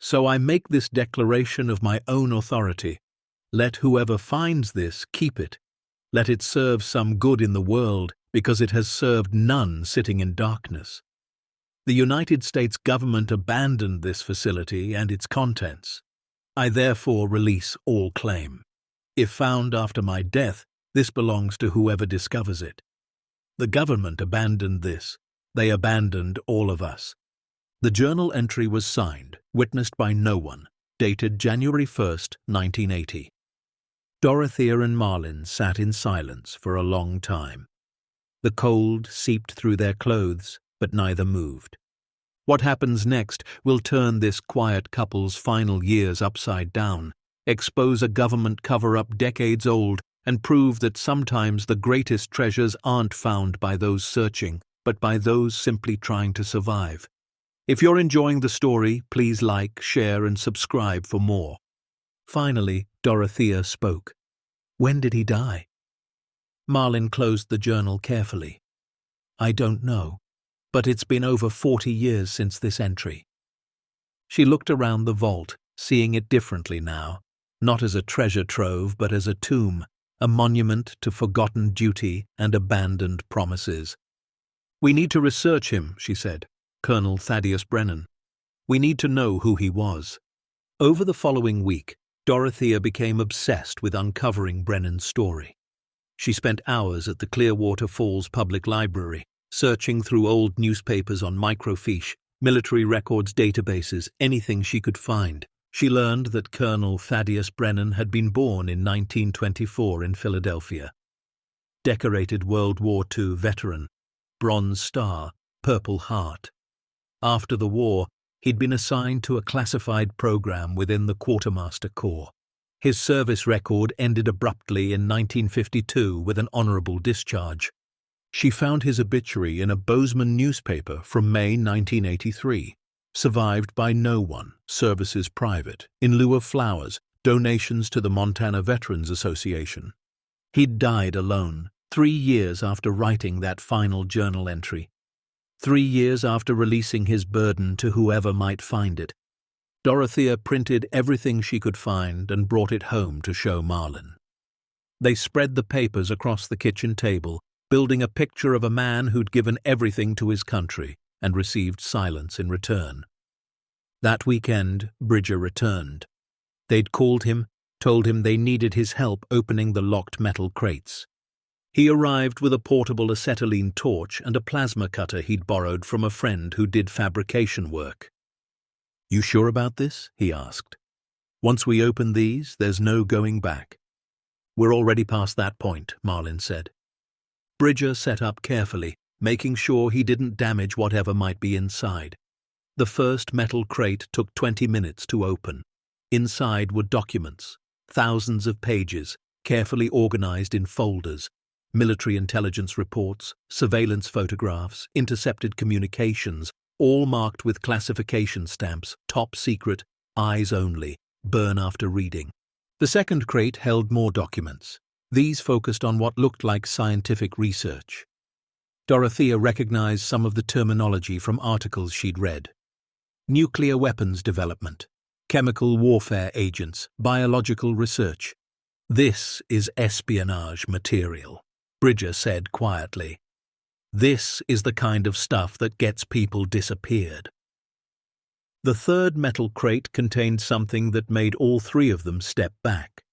So I make this declaration of my own authority. Let whoever finds this keep it. Let it serve some good in the world, because it has served none sitting in darkness. The United States government abandoned this facility and its contents. I therefore release all claim. If found after my death, this belongs to whoever discovers it. The government abandoned this. They abandoned all of us. The journal entry was signed, witnessed by no one, dated January 1st, 1980. Dorothea and Marlin sat in silence for a long time. The cold seeped through their clothes, but neither moved. What happens next will turn this quiet couple's final years upside down, expose a government cover-up decades old, and prove that sometimes the greatest treasures aren't found by those searching, but by those simply trying to survive. If you're enjoying the story, please like, share, and subscribe for more. Finally, Dorothea spoke. When did he die? Marlin closed the journal carefully. I don't know, but it's been over 40 years since this entry. She looked around the vault, seeing it differently now. not as a treasure trove but as a tomb, a monument to forgotten duty and abandoned promises. "We need to research him," she said, Colonel Thaddeus Brennan. "We need to know who he was." Over the following week, Dorothea became obsessed with uncovering Brennan's story. She spent hours at the Clearwater Falls Public Library, searching through old newspapers on microfiche, military records databases, anything she could find. She learned that Colonel Thaddeus Brennan had been born in 1924 in Philadelphia. Decorated World War II veteran, Bronze Star, Purple Heart. After the war, he'd been assigned to a classified program within the Quartermaster Corps. His service record ended abruptly in 1952 with an honorable discharge. She found his obituary in a Bozeman newspaper from May 1983. Survived by no one, services private, in lieu of flowers, donations to the Montana Veterans Association. He'd died alone, 3 years after writing that final journal entry. 3 years after releasing his burden to whoever might find it. Dorothea printed everything she could find and brought it home to show Marlin. They spread the papers across the kitchen table, building a picture of a man who'd given everything to his country and received silence in return. That weekend, Bridger returned. They'd called him, told him they needed his help opening the locked metal crates. He arrived with a portable acetylene torch and a plasma cutter he'd borrowed from a friend who did fabrication work. "You sure about this?" he asked. "Once we open these, there's no going back." "We're already past that point," Marlin said. Bridger set up carefully, making sure he didn't damage whatever might be inside. The first metal crate took 20 minutes to open. Inside were documents, thousands of pages, carefully organized in folders, military intelligence reports, surveillance photographs, intercepted communications, all marked with classification stamps, top secret, eyes only, burn after reading. The second crate held more documents. These focused on what looked like scientific research. Dorothea recognized some of the terminology from articles she'd read. Nuclear weapons development, chemical warfare agents, biological research. "This is espionage material," Bridger said quietly. "This is the kind of stuff that gets people disappeared." The third metal crate contained something that made all three of them step back.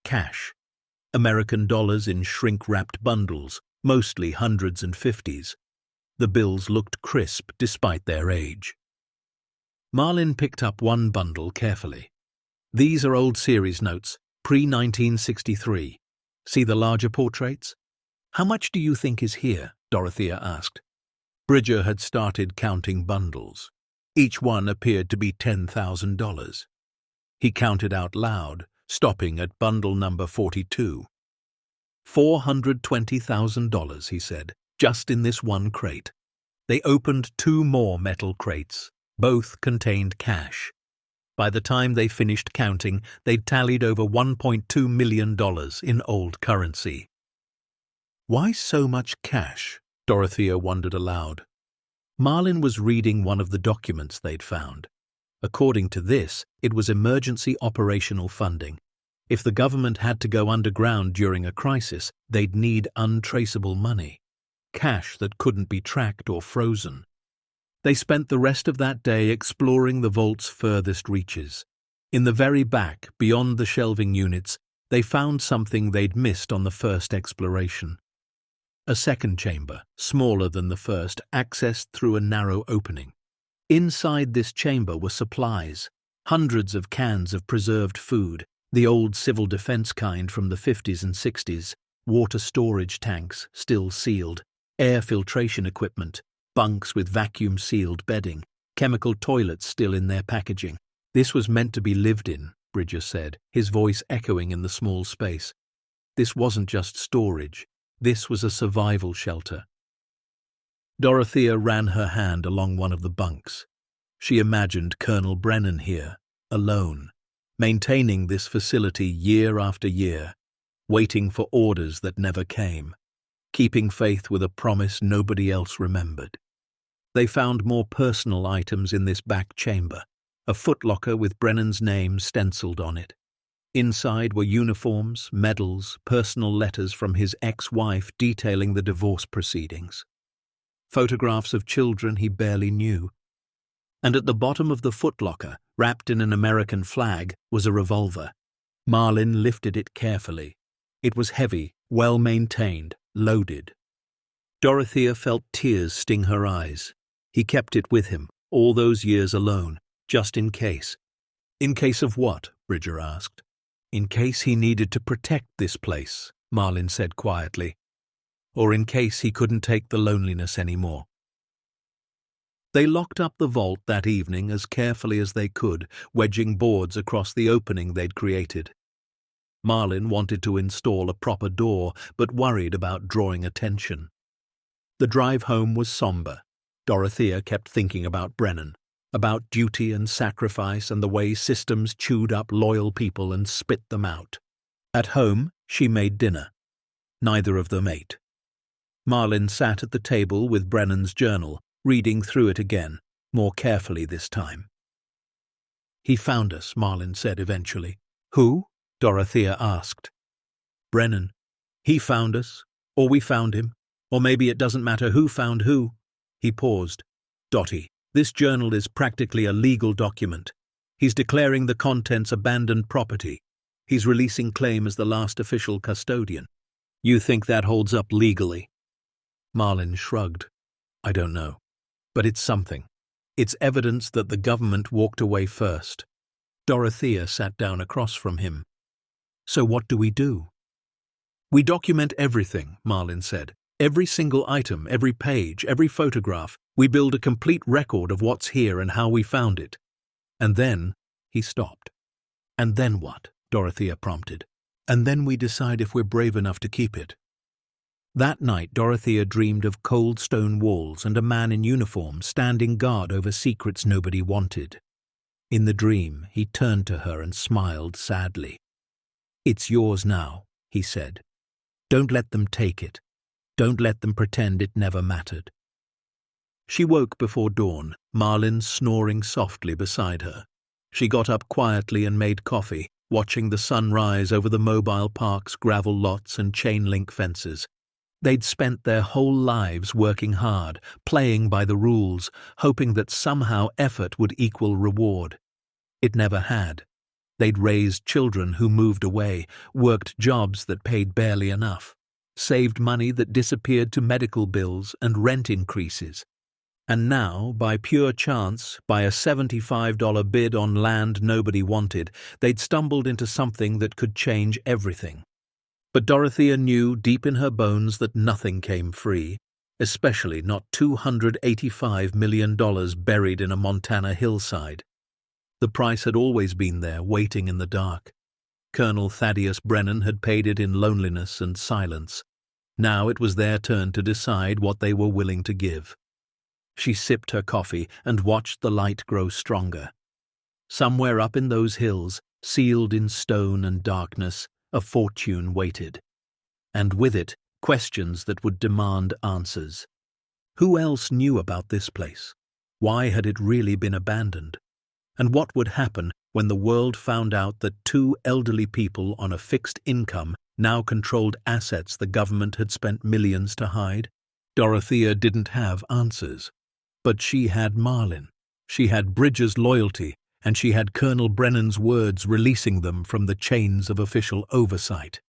Cash. American dollars in shrink-wrapped bundles, mostly hundreds and fifties. The bills looked crisp despite their age. Marlin picked up one bundle carefully. "These are old series notes, pre-1963. See the larger portraits? How much do you think is here?" Dorothea asked. Bridger had started counting bundles. Each one appeared to be $10,000. He counted out loud, stopping at bundle number 42. $420,000, he said, just in this one crate. They opened 2 more metal crates. Both contained cash. By the time they finished counting, they'd tallied over $1.2 million in old currency. "Why so much cash?" Dorothea wondered aloud. Marlin was reading one of the documents they'd found. According to this, it was emergency operational funding. If the government had to go underground during a crisis, they'd need untraceable money. Cash that couldn't be tracked or frozen. They spent the rest of that day exploring the vault's furthest reaches. In the very back, beyond the shelving units, they found something they'd missed on the first exploration. A second chamber, smaller than the first, accessed through a narrow opening. Inside this chamber were supplies, hundreds of cans of preserved food, the old civil defense kind from the 50s and 60s, water storage tanks, still sealed, air filtration equipment, bunks with vacuum-sealed bedding, chemical toilets still in their packaging. "This was meant to be lived in," Bridger said, his voice echoing in the small space. "This wasn't just storage. This was a survival shelter." Dorothea ran her hand along one of the bunks. She imagined Colonel Brennan here, alone, maintaining this facility year after year, waiting for orders that never came, keeping faith with a promise nobody else remembered. They found more personal items in this back chamber, a footlocker with Brennan's name stenciled on it. Inside were uniforms, medals, personal letters from his ex-wife detailing the divorce proceedings. Photographs of children he barely knew. And at the bottom of the footlocker, wrapped in an American flag, was a revolver. Marlin lifted it carefully. It was heavy, well-maintained, loaded. Dorothea felt tears sting her eyes. He kept it with him, all those years alone, just in case. In case of what? Bridger asked. In case he needed to protect this place, Marlin said quietly. Or in case he couldn't take the loneliness anymore. They locked up the vault that evening as carefully as they could, wedging boards across the opening they'd created. Marlin wanted to install a proper door, but worried about drawing attention. The drive home was somber. Dorothea kept thinking about Brennan, about duty and sacrifice and the way systems chewed up loyal people and spit them out. At home, she made dinner. Neither of them ate. Marlin sat at the table with Brennan's journal, reading through it again, more carefully this time. He found us, Marlin said eventually. Who? Dorothea asked. Brennan. He found us, or we found him, or maybe it doesn't matter who found who. He paused. Dottie, this journal is practically a legal document. He's declaring the contents abandoned property. He's releasing claim as the last official custodian. You think that holds up legally? Marlin shrugged. I don't know. But it's something. It's evidence that the government walked away first. Dorothea sat down across from him. So what do we do? We document everything, Marlin said. Every single item, every page, every photograph. We build a complete record of what's here and how we found it. And then, he stopped. And then what? Dorothea prompted. And then we decide if we're brave enough to keep it. That night, Dorothea dreamed of cold stone walls and a man in uniform standing guard over secrets nobody wanted. In the dream, he turned to her and smiled sadly. It's yours now, he said. Don't let them take it. Don't let them pretend it never mattered. She woke before dawn, Marlin snoring softly beside her. She got up quietly and made coffee, watching the sun rise over the mobile park's gravel lots and chain-link fences. They'd spent their whole lives working hard, playing by the rules, hoping that somehow effort would equal reward. It never had. They'd raised children who moved away, worked jobs that paid barely enough, saved money that disappeared to medical bills and rent increases. And now, by pure chance, by a $75 bid on land nobody wanted, they'd stumbled into something that could change everything. But Dorothea knew deep in her bones that nothing came free, especially not $285 million buried in a Montana hillside. The price had always been there, waiting in the dark. Colonel Thaddeus Brennan had paid it in loneliness and silence. Now it was their turn to decide what they were willing to give. She sipped her coffee and watched the light grow stronger. Somewhere up in those hills, sealed in stone and darkness, a fortune waited. And with it, questions that would demand answers. Who else knew about this place? Why had it really been abandoned? And what would happen when the world found out that two elderly people on a fixed income now controlled assets the government had spent millions to hide? Dorothea didn't have answers. But she had Marlin. She had Bridger's loyalty, and she had Colonel Brennan's words releasing them from the chains of official oversight.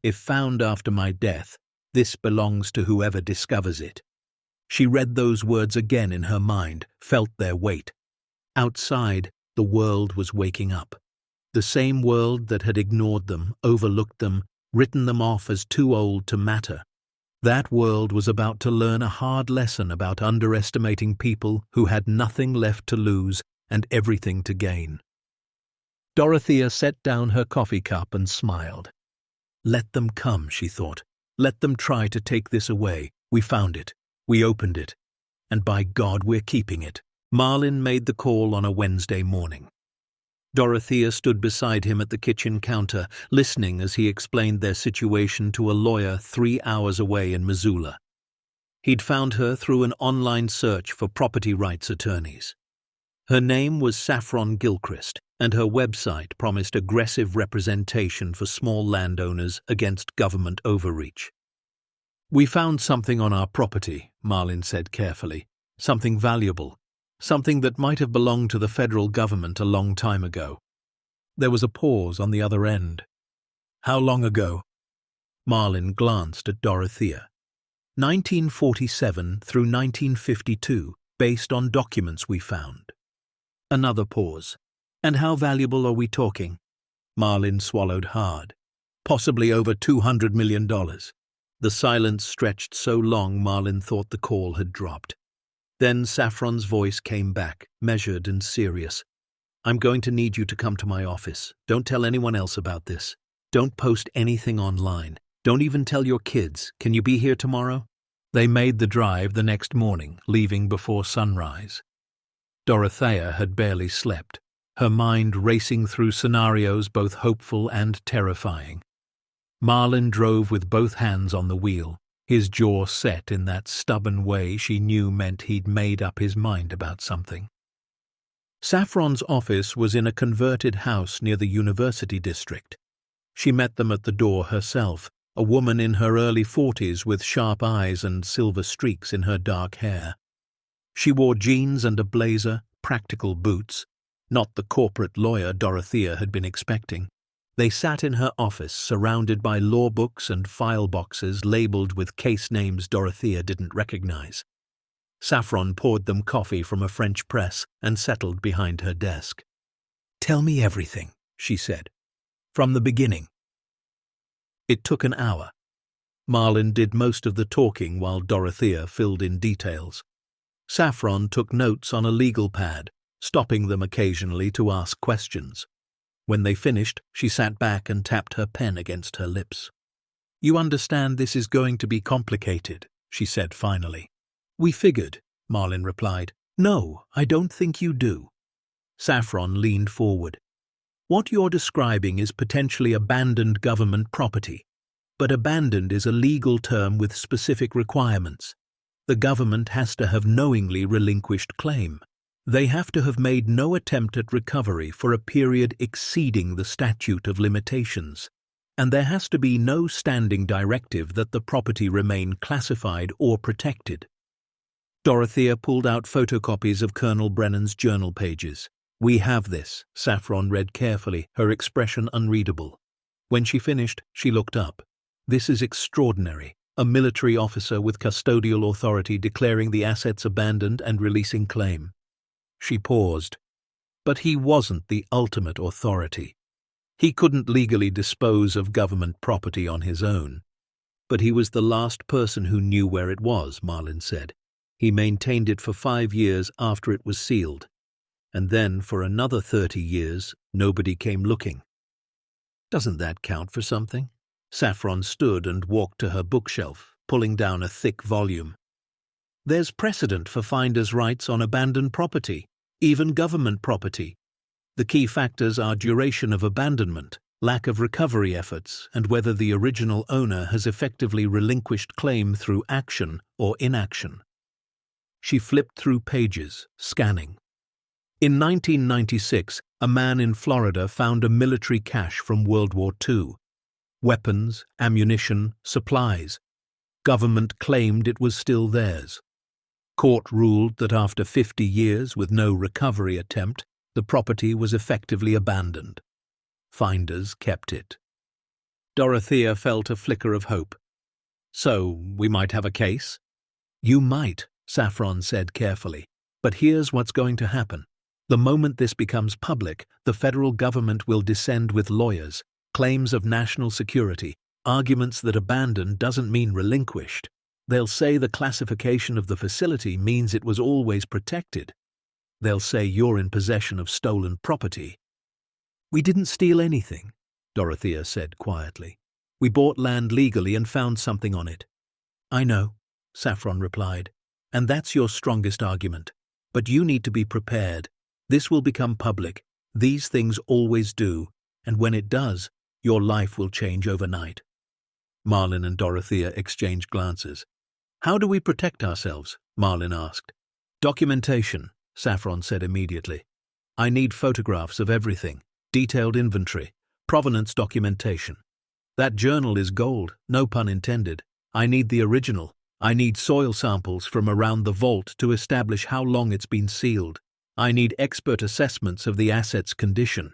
If found after my death, this belongs to whoever discovers it. She read those words again in her mind, felt their weight. Outside, the world was waking up. The same world that had ignored them, overlooked them, written them off as too old to matter. That world was about to learn a hard lesson about underestimating people who had nothing left to lose and everything to gain. Dorothea set down her coffee cup and smiled. Let them come, she thought. Let them try to take this away. We found it. We opened it. And by God, we're keeping it. Marlin made the call on a Wednesday morning. Dorothea stood beside him at the kitchen counter, listening as he explained their situation to a lawyer 3 hours away in Missoula. He'd found her through an online search for property rights attorneys. Her name was Saffron Gilchrist, and her website promised aggressive representation for small landowners against government overreach. "We found something on our property," Marlin said carefully. "Something valuable. Something that might have belonged to the federal government a long time ago." There was a pause on the other end. "How long ago?" Marlin glanced at Dorothea. 1947 through 1952, based on documents we found." Another pause. "And how valuable are we talking?" Marlin swallowed hard. "Possibly over $200 million. The silence stretched so long Marlin thought the call had dropped. Then Saffron's voice came back, measured and serious. "I'm going to need you to come to my office. Don't tell anyone else about this. Don't post anything online. Don't even tell your kids. Can you be here tomorrow?" They made the drive the next morning, leaving before sunrise. Dorothea had barely slept, her mind racing through scenarios both hopeful and terrifying. Marlin drove with both hands on the wheel, his jaw set in that stubborn way she knew meant he'd made up his mind about something. Saffron's office was in a converted house near the university district. She met them at the door herself, a woman in her early 40s with sharp eyes and silver streaks in her dark hair. She wore jeans and a blazer, practical boots, not the corporate lawyer Dorothea had been expecting. They sat in her office, surrounded by law books and file boxes labeled with case names Dorothea didn't recognize. Saffron poured them coffee from a French press and settled behind her desk. "Tell me everything," she said. "From the beginning." It took an hour. Marlin did most of the talking while Dorothea filled in details. Saffron took notes on a legal pad, stopping them occasionally to ask questions. When they finished, she sat back and tapped her pen against her lips. "You understand this is going to be complicated," she said finally. "We figured," Marlin replied. "No, I don't think you do." Saffron leaned forward. "What you're describing is potentially abandoned government property. But abandoned is a legal term with specific requirements. The government has to have knowingly relinquished claim. They have to have made no attempt at recovery for a period exceeding the statute of limitations. And there has to be no standing directive that the property remain classified or protected." Dorothea pulled out photocopies of Colonel Brennan's journal pages. "We have this," Saffron read carefully, her expression unreadable. When she finished, she looked up. "This is extraordinary. A military officer with custodial authority declaring the assets abandoned and releasing claim." She paused. But he wasn't the ultimate authority. He couldn't legally dispose of government property on his own. But he was the last person who knew where it was, Marlin said. He maintained it for 5 years after it was sealed. And then, for another 30 years, nobody came looking. "Doesn't that count for something?" Saffron stood and walked to her bookshelf, pulling down a thick volume. "There's precedent for finders' rights on abandoned property, even government property. The key factors are duration of abandonment, lack of recovery efforts, and whether the original owner has effectively relinquished claim through action or inaction." She flipped through pages, scanning. In 1996, a man in Florida found a military cache from World War II. Weapons, ammunition, supplies. Government claimed it was still theirs. Court ruled that after 50 years with no recovery attempt, the property was effectively abandoned. Finders kept it. Dorothea felt a flicker of hope. "So, we might have a case?" "You might," Saffron said carefully. "But here's what's going to happen. The moment this becomes public, the federal government will descend with lawyers, claims of national security, arguments that abandoned doesn't mean relinquished. They'll say the classification of the facility means it was always protected. They'll say you're in possession of stolen property." "We didn't steal anything," Dorothea said quietly. "We bought land legally and found something on it." "I know," Saffron replied, "and that's your strongest argument. But you need to be prepared. This will become public. These things always do, and when it does, your life will change overnight." Marlin and Dorothea exchanged glances. "How do we protect ourselves?" Marlin asked. "Documentation," Saffron said immediately. I need photographs of everything, detailed inventory, provenance documentation. That journal is gold, no pun intended. I need the original. I need soil samples from around the vault to establish how long it's been sealed. I need expert assessments of the asset's condition.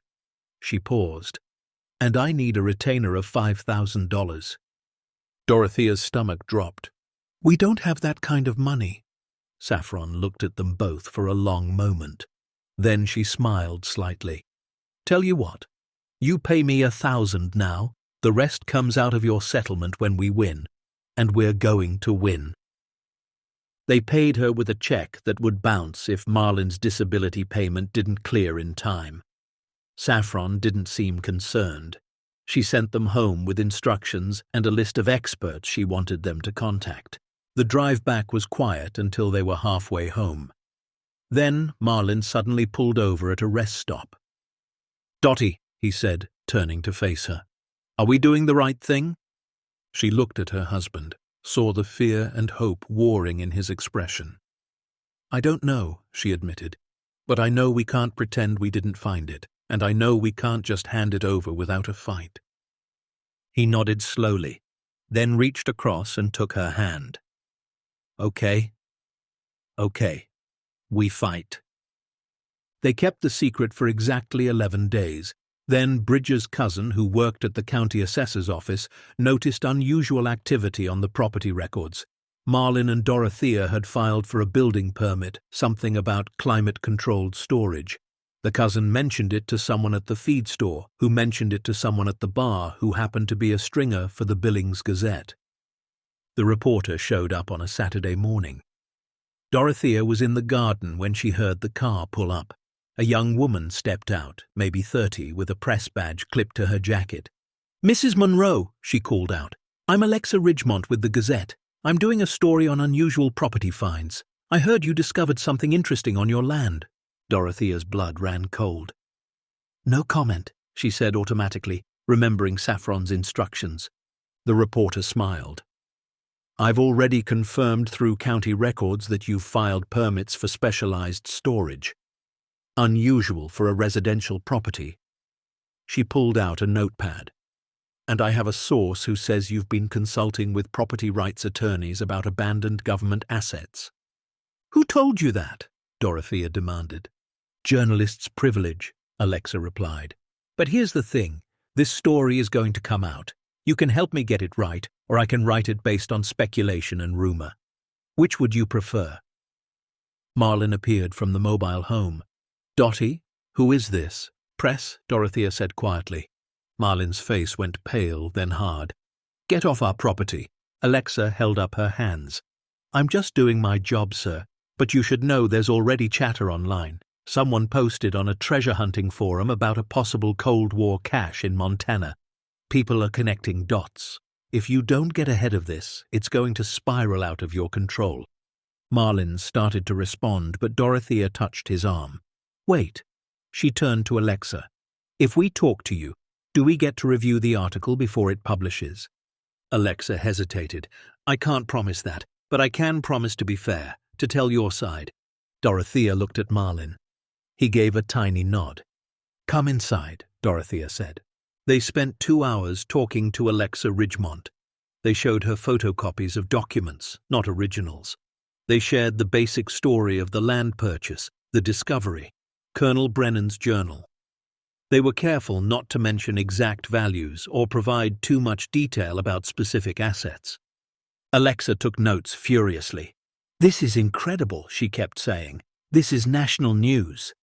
She paused. And I need a retainer of $5,000. Dorothea's stomach dropped. We don't have that kind of money. Saffron looked at them both for a long moment. Then she smiled slightly. Tell you what, you pay me $1,000 now. The rest comes out of your settlement when we win. And we're going to win. They paid her with a check that would bounce if Marlin's disability payment didn't clear in time. Saffron didn't seem concerned. She sent them home with instructions and a list of experts she wanted them to contact. The drive back was quiet until they were halfway home. Then Marlin suddenly pulled over at a rest stop. Dottie, he said, turning to face her. Are we doing the right thing? She looked at her husband, saw the fear and hope warring in his expression. I don't know, she admitted, but I know we can't pretend we didn't find it, and I know we can't just hand it over without a fight. He nodded slowly, then reached across and took her hand. Okay. We fight. They kept the secret for exactly 11 days. Then Bridger's cousin, who worked at the county assessor's office, noticed unusual activity on the property records. Marlin and Dorothea had filed for a building permit, something about climate-controlled storage. The cousin mentioned it to someone at the feed store, who mentioned it to someone at the bar who happened to be a stringer for the Billings Gazette. The reporter showed up on a Saturday morning. Dorothea was in the garden when she heard the car pull up. A young woman stepped out, maybe 30, with a press badge clipped to her jacket. Mrs. Monroe, she called out. I'm Alexa Ridgemont with the Gazette. I'm doing a story on unusual property finds. I heard you discovered something interesting on your land. Dorothea's blood ran cold. No comment, she said automatically, remembering Saffron's instructions. The reporter smiled. I've already confirmed through county records that you've filed permits for specialized storage. Unusual for a residential property. She pulled out a notepad. And I have a source who says you've been consulting with property rights attorneys about abandoned government assets. Who told you that? Dorothea demanded. Journalist's privilege, Alexa replied. But here's the thing. This story is going to come out. You can help me get it right, or I can write it based on speculation and rumor. Which would you prefer? Marlin appeared from the mobile home. Dottie, who is this? Press, Dorothea said quietly. Marlin's face went pale, then hard. Get off our property. Alexa held up her hands. I'm just doing my job, sir, but you should know there's already chatter online. Someone posted on a treasure hunting forum about a possible Cold War cache in Montana. People are connecting dots. If you don't get ahead of this, it's going to spiral out of your control. Marlin started to respond, but Dorothea touched his arm. Wait. She turned to Alexa. If we talk to you, do we get to review the article before it publishes? Alexa hesitated. I can't promise that, but I can promise to be fair, to tell your side. Dorothea looked at Marlin. He gave a tiny nod. Come inside, Dorothea said. They spent 2 hours talking to Alexa Ridgemont. They showed her photocopies of documents, not originals. They shared the basic story of the land purchase, the discovery, Colonel Brennan's journal. They were careful not to mention exact values or provide too much detail about specific assets. Alexa took notes furiously. This is incredible, she kept saying. This is national news.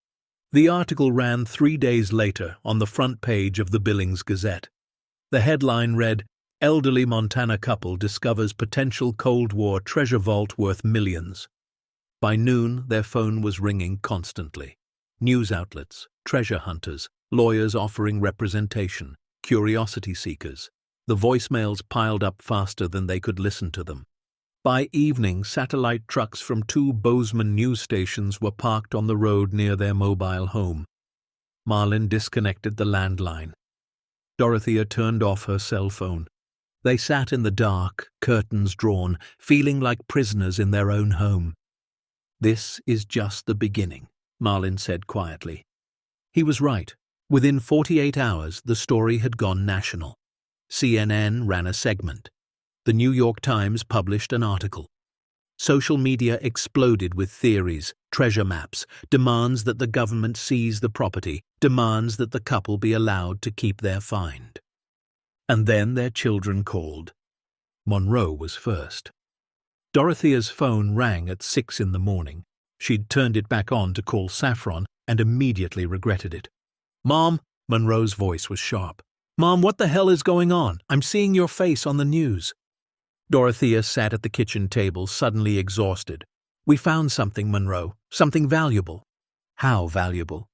The article ran 3 days later on the front page of the Billings Gazette. The headline read, Elderly Montana couple discovers potential Cold War treasure vault worth millions. By noon, their phone was ringing constantly. News outlets, treasure hunters, lawyers offering representation, curiosity seekers. The voicemails piled up faster than they could listen to them. By evening, satellite trucks from 2 Bozeman news stations were parked on the road near their mobile home. Marlin disconnected the landline. Dorothea turned off her cell phone. They sat in the dark, curtains drawn, feeling like prisoners in their own home. This is just the beginning, Marlin said quietly. He was right. Within 48 hours, the story had gone national. CNN ran a segment. The New York Times published an article. Social media exploded with theories, treasure maps, demands that the government seize the property, demands that the couple be allowed to keep their find. And then their children called. Monroe was first. Dorothea's phone rang at 6 in the morning. She'd turned it back on to call Saffron and immediately regretted it. "Mom," Monroe's voice was sharp. "Mom, what the hell is going on? I'm seeing your face on the news." Dorothea sat at the kitchen table, suddenly exhausted. "We found something, Monroe. Something valuable." "How valuable?"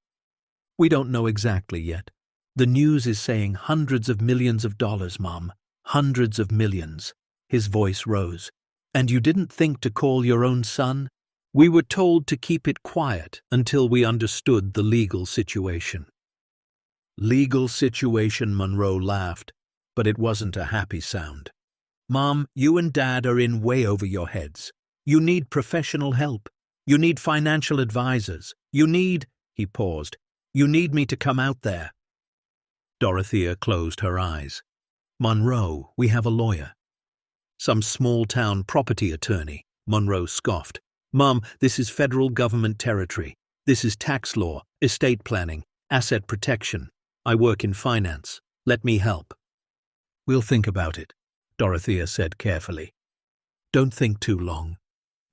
"We don't know exactly yet. The news is saying hundreds of millions of dollars, Mom. Hundreds of millions." His voice rose. "And you didn't think to call your own son?" "We were told to keep it quiet until we understood the legal situation." "Legal situation," Monroe laughed, but it wasn't a happy sound. "Mom, you and Dad are in way over your heads. You need professional help. You need financial advisors. You need—" he paused. "You need me to come out there." Dorothea closed her eyes. "Monroe, we have a lawyer." "Some small-town property attorney," Monroe scoffed. "Mom, this is federal government territory. This is tax law, estate planning, asset protection. I work in finance. Let me help." "We'll think about it," Dorothea said carefully. "Don't think too long."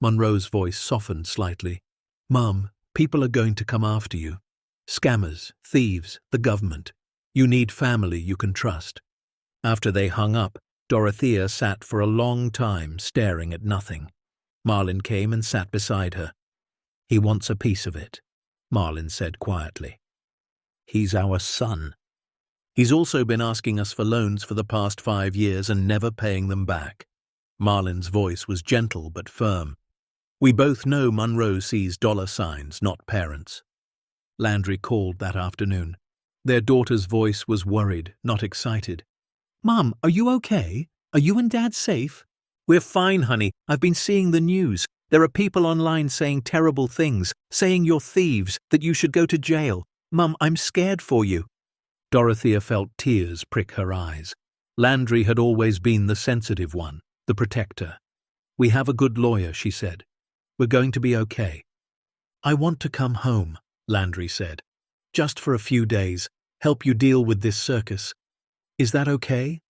Monroe's voice softened slightly. "Mom, people are going to come after you. Scammers, thieves, the government. You need family you can trust." After they hung up, Dorothea sat for a long time staring at nothing. Marlin came and sat beside her. "He wants a piece of it," Marlin said quietly. "He's our son. He's also been asking us for loans for the past 5 years and never paying them back." Marlin's voice was gentle but firm. "We both know Monroe sees dollar signs, not parents." Landry called that afternoon. Their daughter's voice was worried, not excited. "Mom, are you okay? Are you and Dad safe?" "We're fine, honey. I've been seeing the news. There are people online saying terrible things, saying you're thieves, that you should go to jail. Mom, I'm scared for you." Dorothea felt tears prick her eyes. Landry had always been the sensitive one, the protector. "We have a good lawyer," she said. "We're going to be okay." "I want to come home," Landry said. "Just for a few days, help you deal with this circus. Is that okay?"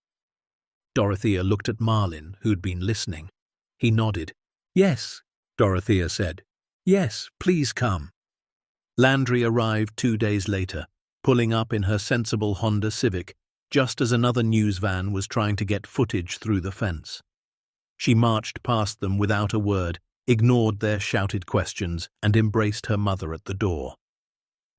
Dorothea looked at Marlin, who'd been listening. He nodded. "Yes," Dorothea said. "Yes, please come." Landry arrived 2 days later, pulling up in her sensible Honda Civic, just as another news van was trying to get footage through the fence. She marched past them without a word, ignored their shouted questions, and embraced her mother at the door.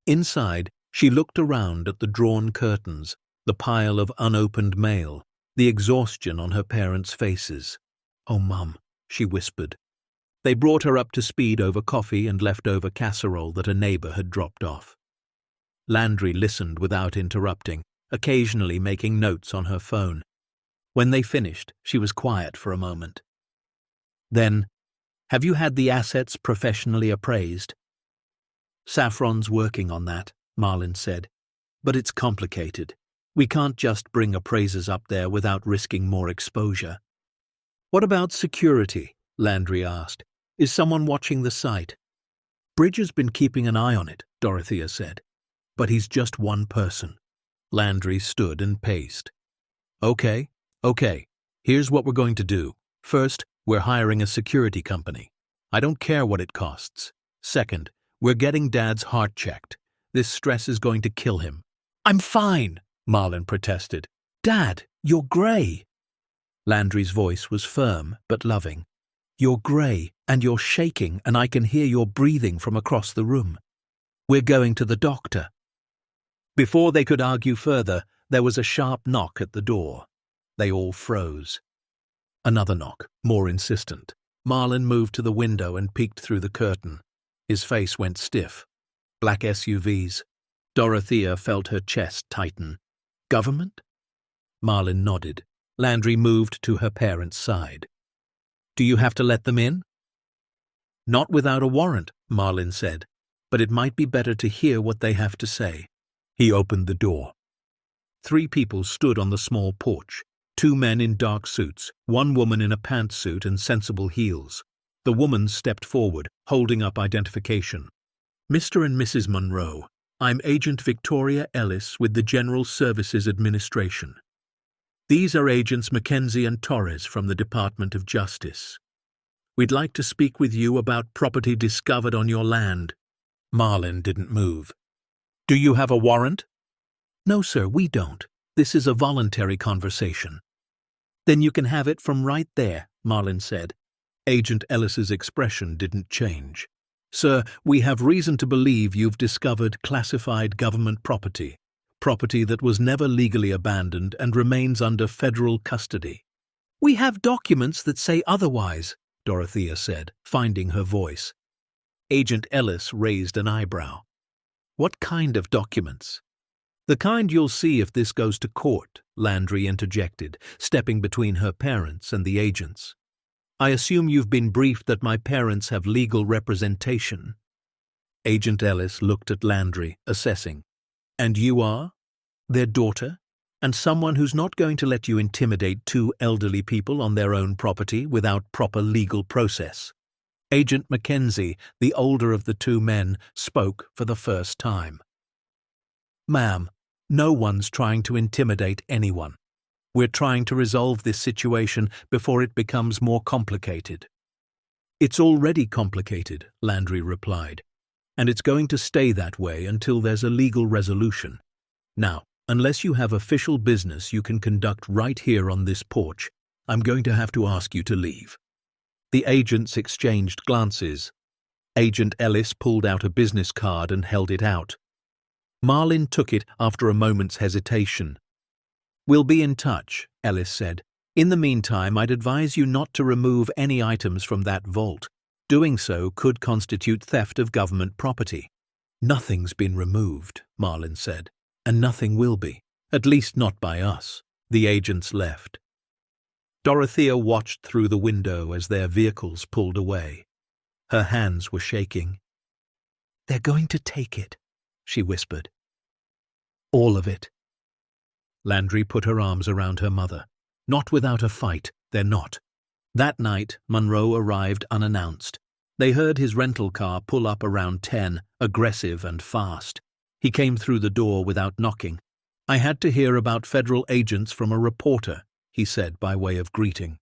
Inside, she looked around at the drawn curtains, the pile of unopened mail, the exhaustion on her parents' faces. "Oh, Mum," she whispered. They brought her up to speed over coffee and leftover casserole that a neighbor had dropped off. Landry listened without interrupting, occasionally making notes on her phone. When they finished, she was quiet for a moment. Then, "Have you had the assets professionally appraised?" "Saffron's working on that," Marlin said. "But it's complicated. We can't just bring appraisers up there without risking more exposure." "What about security?" Landry asked. "Is someone watching the site?" "Bridger's been keeping an eye on it," Dorothea said. "But he's just one person." Landry stood and paced. Okay. Here's what we're going to do. First, we're hiring a security company. I don't care what it costs. Second, we're getting Dad's heart checked. This stress is going to kill him." "I'm fine," Marlin protested. "Dad, you're grey." Landry's voice was firm but loving. "You're grey, and you're shaking, and I can hear your breathing from across the room. We're going to the doctor." Before they could argue further, there was a sharp knock at the door. They all froze. Another knock, more insistent. Marlin moved to the window and peeked through the curtain. His face went stiff. Black SUVs. Dorothea felt her chest tighten. "Government?" Marlin nodded. Landry moved to her parents' side. "Do you have to let them in?" "Not without a warrant," Marlin said. but it might be better to hear what they have to say." He opened the door. 3 people stood on the small porch, 2 men in dark suits, 1 woman in a pantsuit and sensible heels. The woman stepped forward, holding up identification. "Mr. and Mrs. Monroe, I'm Agent Victoria Ellis with the General Services Administration. These are Agents Mackenzie and Torres from the Department of Justice. We'd like to speak with you about property discovered on your land." Marlin didn't move. "Do you have a warrant?" "No, sir, we don't. This is a voluntary conversation." "Then you can have it from right there," Marlin said. Agent Ellis's expression didn't change. "Sir, we have reason to believe you've discovered classified government property that was never legally abandoned and remains under federal custody." "We have documents that say otherwise," Dorothea said, finding her voice. Agent Ellis raised an eyebrow. "What kind of documents?" "The kind you'll see if this goes to court," Landry interjected, stepping between her parents and the agents. "I assume you've been briefed that my parents have legal representation." Agent Ellis looked at Landry, assessing. "And you are?" "Their daughter, and someone who's not going to let you intimidate 2 elderly people on their own property without proper legal process." Agent Mackenzie, the older of the 2 men, spoke for the first time. "Ma'am, no one's trying to intimidate anyone. We're trying to resolve this situation before it becomes more complicated." "It's already complicated," Landry replied, "and it's going to stay that way until there's a legal resolution. Now, unless you have official business you can conduct right here on this porch, I'm going to have to ask you to leave." The agents exchanged glances. Agent Ellis pulled out a business card and held it out. Marlin took it after a moment's hesitation. "We'll be in touch," Ellis said. "In the meantime, I'd advise you not to remove any items from that vault. Doing so could constitute theft of government property." "Nothing's been removed," Marlin said, "and nothing will be, at least not by us." The agents left. Dorothea watched through the window as their vehicles pulled away. Her hands were shaking. "They're going to take it," she whispered. "All of it." Landry put her arms around her mother. "Not without a fight, they're not." That night, Monroe arrived unannounced. They heard his rental car pull up around 10, aggressive and fast. He came through the door without knocking. "I had to hear about federal agents from a reporter," he said by way of greeting.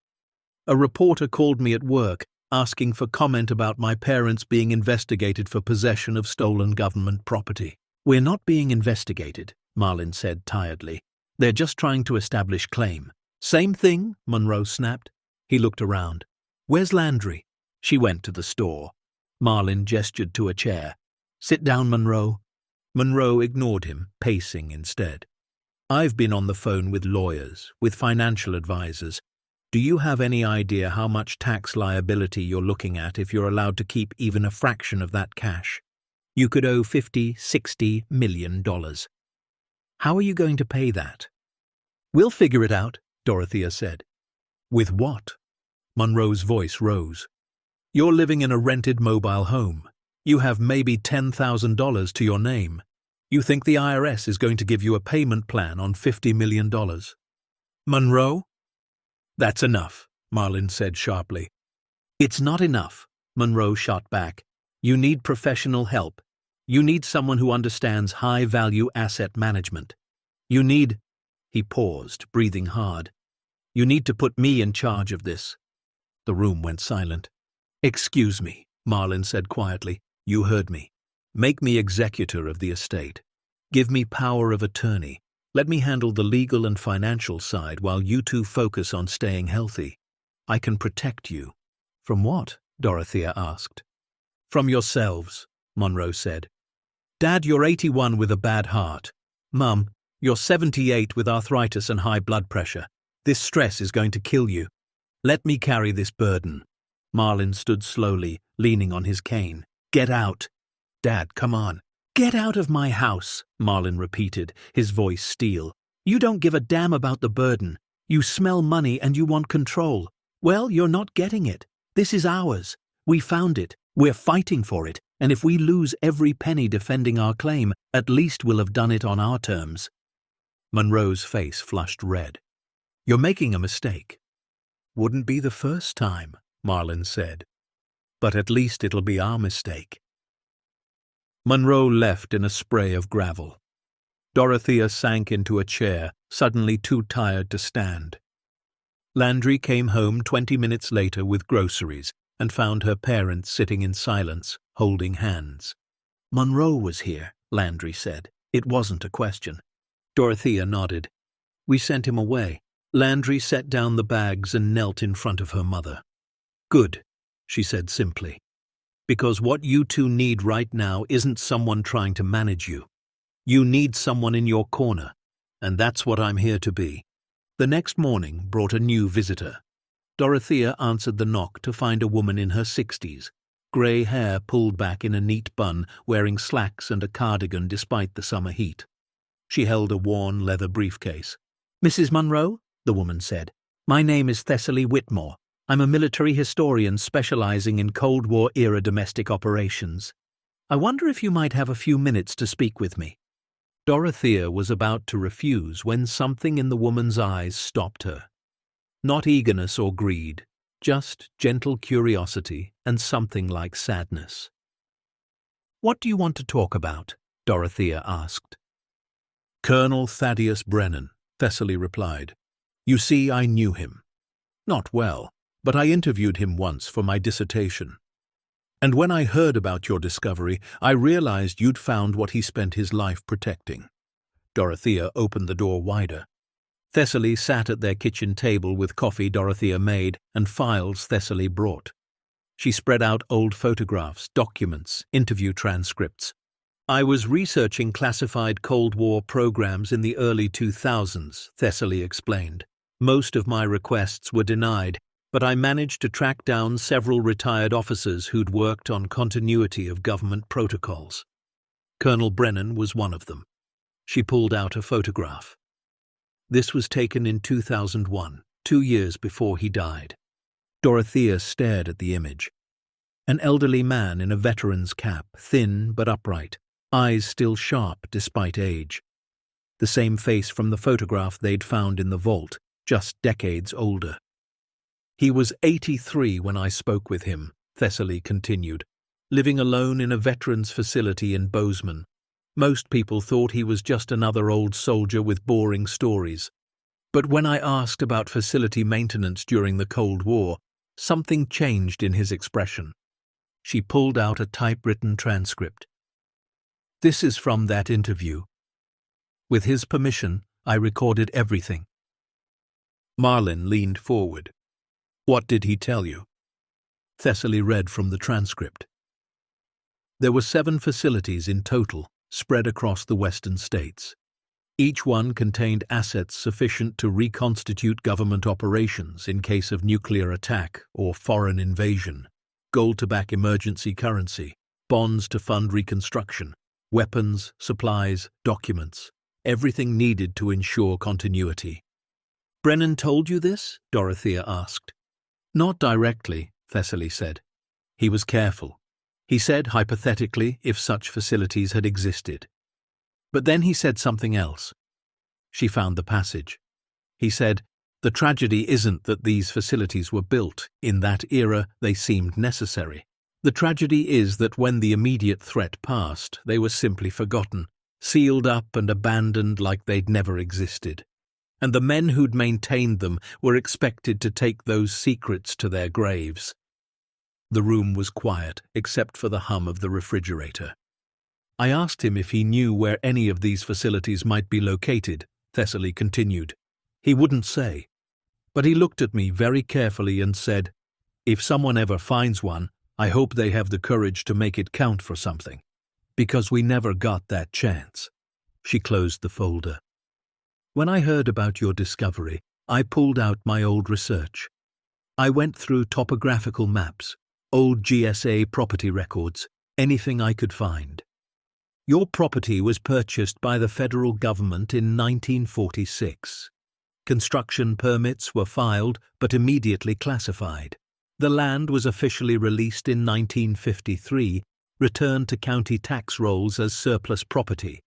"A reporter called me at work, asking for comment about my parents being investigated for possession of stolen government property." "We're not being investigated," Marlin said tiredly. "They're just trying to establish claim." "Same thing," Monroe snapped. He looked around. "Where's Landry?" She went to the store. Marlin gestured to a chair. "Sit down, Monroe." Monroe ignored him, pacing instead. "I've been on the phone with lawyers, with financial advisors. Do you have any idea how much tax liability you're looking at if you're allowed to keep even a fraction of that cash? You could owe $50–60 million. How are you going to pay that?" "We'll figure it out," Dorothea said. "With what?" Monroe's voice rose. "You're living in a rented mobile home. You have maybe $10,000 to your name. You think the IRS is going to give you a payment plan on $50 million? Monroe?" "That's enough," Marlin said sharply. "It's not enough," Monroe shot back. "You need professional help. You need someone who understands high-value asset management. You need—" He paused, breathing hard. "You need to put me in charge of this." The room went silent. "Excuse me," Marlin said quietly. "You heard me. Make me executor of the estate. Give me power of attorney. Let me handle the legal and financial side while you 2 focus on staying healthy. I can protect you." "From what?" Dorothea asked. "From yourselves," Monroe said. "Dad, you're 81 with a bad heart. Mum, you're 78 with arthritis and high blood pressure. This stress is going to kill you. Let me carry this burden." Marlin stood slowly, leaning on his cane. "Get out." "Dad, come on." "Get out of my house," Marlin repeated, his voice steel. "You don't give a damn about the burden. You smell money and you want control. Well, you're not getting it. This is ours. We found it. We're fighting for it, And if we lose every penny defending our claim, at least we'll have done it on our terms." Monroe's face flushed red. "You're making a mistake." "Wouldn't be the first time," Marlin said. "But at least it'll be our mistake." Monroe left in a spray of gravel. Dorothea sank into a chair, suddenly too tired to stand. Landry came home 20 minutes later with groceries and found her parents sitting in silence, holding hands. "Monroe was here," Landry said. "It wasn't a question." Dorothea nodded. "We sent him away." Landry set down the bags and knelt in front of her mother. "Good," she said simply. "Because what you two need right now isn't someone trying to manage you. You need someone in your corner, and that's what I'm here to be." The next morning brought a new visitor. Dorothea answered the knock to find a woman in her 60s, grey hair pulled back in a neat bun, wearing slacks and a cardigan despite the summer heat. She held a worn leather briefcase. "Mrs. Monroe," the woman said, "my name is Thessaly Whitmore. I'm a military historian specializing in Cold War-era domestic operations. I wonder if you might have a few minutes to speak with me." Dorothea was about to refuse when something in the woman's eyes stopped her. Not eagerness or greed, just gentle curiosity and something like sadness. "What do you want to talk about?" Dorothea asked. "Colonel Thaddeus Brennan," Thessaly replied. "You see, I knew him. Not well, but I interviewed him once for my dissertation. And when I heard about your discovery, I realized you'd found what he spent his life protecting." Dorothea opened the door wider. Thessaly sat at their kitchen table with coffee Dorothea made and files Thessaly brought. She spread out old photographs, documents, interview transcripts. "I was researching classified Cold War programs in the early 2000s, Thessaly explained. Most of my requests were denied, but I managed to track down several retired officers who'd worked on continuity of government protocols. Colonel Brennan was one of them." She pulled out a photograph. This was taken in 2001, 2 years before he died. Dorothea stared at the image. An elderly man in a veteran's cap, thin but upright, eyes still sharp despite age. The same face from the photograph they'd found in the vault, just decades older. "He was 83 when I spoke with him," Thessaly continued, "living alone in a veterans facility in Bozeman. Most people thought he was just another old soldier with boring stories. But when I asked about facility maintenance during the Cold War, something changed in his expression." She pulled out a typewritten transcript. "This is from that interview. With his permission, I recorded everything." Marlin leaned forward. "What did he tell you?" Thessaly read from the transcript. There were 7 facilities in total, spread across the western states. Each one contained assets sufficient to reconstitute government operations in case of nuclear attack or foreign invasion, gold to back emergency currency, bonds to fund reconstruction, weapons, supplies, documents, everything needed to ensure continuity. "Brennan told you this?" Dorothea asked. "Not directly," Thessaly said. "He was careful. He said, hypothetically, if such facilities had existed. But then he said something else." She found the passage. He said, "The tragedy isn't that these facilities were built. In that era, they seemed necessary. The tragedy is that when the immediate threat passed, they were simply forgotten, sealed up and abandoned like they'd never existed. And the men who'd maintained them were expected to take those secrets to their graves." The room was quiet, except for the hum of the refrigerator. "I asked him if he knew where any of these facilities might be located," Thessaly continued. "He wouldn't say. But he looked at me very carefully and said, 'If someone ever finds one, I hope they have the courage to make it count for something. Because we never got that chance.'" She closed the folder. "When I heard about your discovery, I pulled out my old research. I went through topographical maps, old GSA property records, anything I could find. Your property was purchased by the federal government in 1946. Construction permits were filed but immediately classified. The land was officially released in 1953, returned to county tax rolls as surplus property.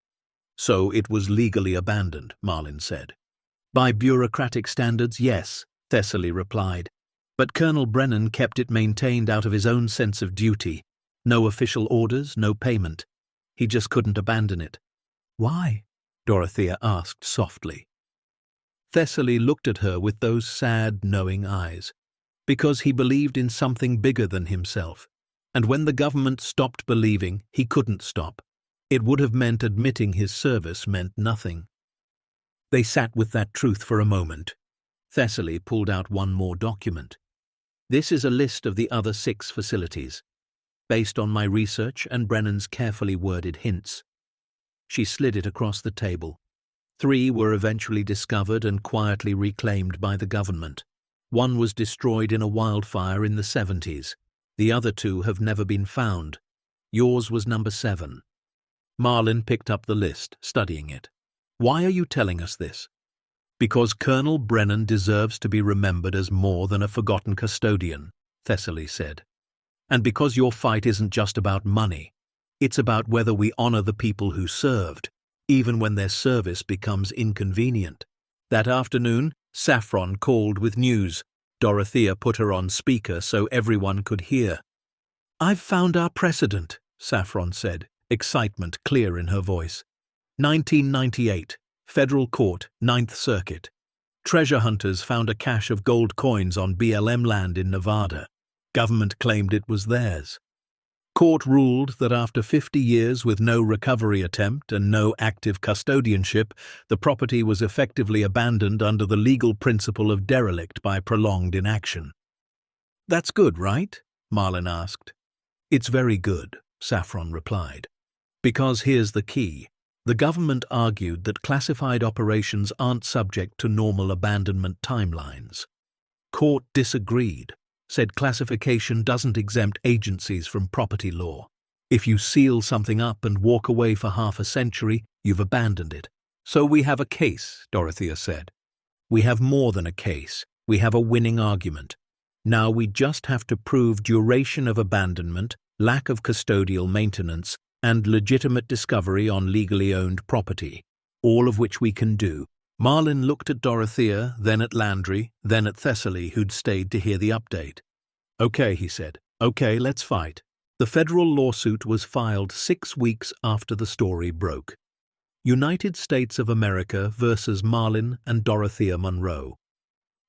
So it was legally abandoned, Marlin said. By bureaucratic standards, yes, Thessaly replied. But Colonel Brennan kept it maintained out of his own sense of duty. No official orders, no payment. He just couldn't abandon it. Why? Dorothea asked softly. Thessaly looked at her with those sad, knowing eyes. Because he believed in something bigger than himself. And when the government stopped believing, he couldn't stop. It would have meant admitting his service meant nothing. They sat with that truth for a moment. Thessaly pulled out one more document. This is a list of the other 6 facilities, based on my research and Brennan's carefully worded hints. She slid it across the table. 3 were eventually discovered and quietly reclaimed by the government. 1 was destroyed in a wildfire in the 70s. The other 2 have never been found. Yours was number 7. Marlin picked up the list, studying it. Why are you telling us this? Because Colonel Brennan deserves to be remembered as more than a forgotten custodian, Thessaly said. And because your fight isn't just about money. It's about whether we honor the people who served, even when their service becomes inconvenient. That afternoon, Saffron called with news. Dorothea put her on speaker so everyone could hear. I've found our precedent, Saffron said, excitement clear in her voice. 1998, Federal Court, 9th Circuit. Treasure hunters found a cache of gold coins on BLM land in Nevada. Government claimed it was theirs. Court ruled that after 50 years with no recovery attempt and no active custodianship, the property was effectively abandoned under the legal principle of derelict by prolonged inaction. That's good, right? Marlin asked. It's very good, Saffron replied. Because here's the key. The government argued that classified operations aren't subject to normal abandonment timelines. Court disagreed, said classification doesn't exempt agencies from property law. If you seal something up and walk away for half a century, you've abandoned it. So we have a case, Dorothea said. We have more than a case. We have a winning argument. Now we just have to prove duration of abandonment, lack of custodial maintenance, and legitimate discovery on legally owned property, all of which we can do. Marlin looked at Dorothea, then at Landry, then at Thessaly, who'd stayed to hear the update. Okay, he said. Okay, let's fight. The federal lawsuit was filed 6 weeks after the story broke. United States of America versus Marlin and Dorothea Monroe.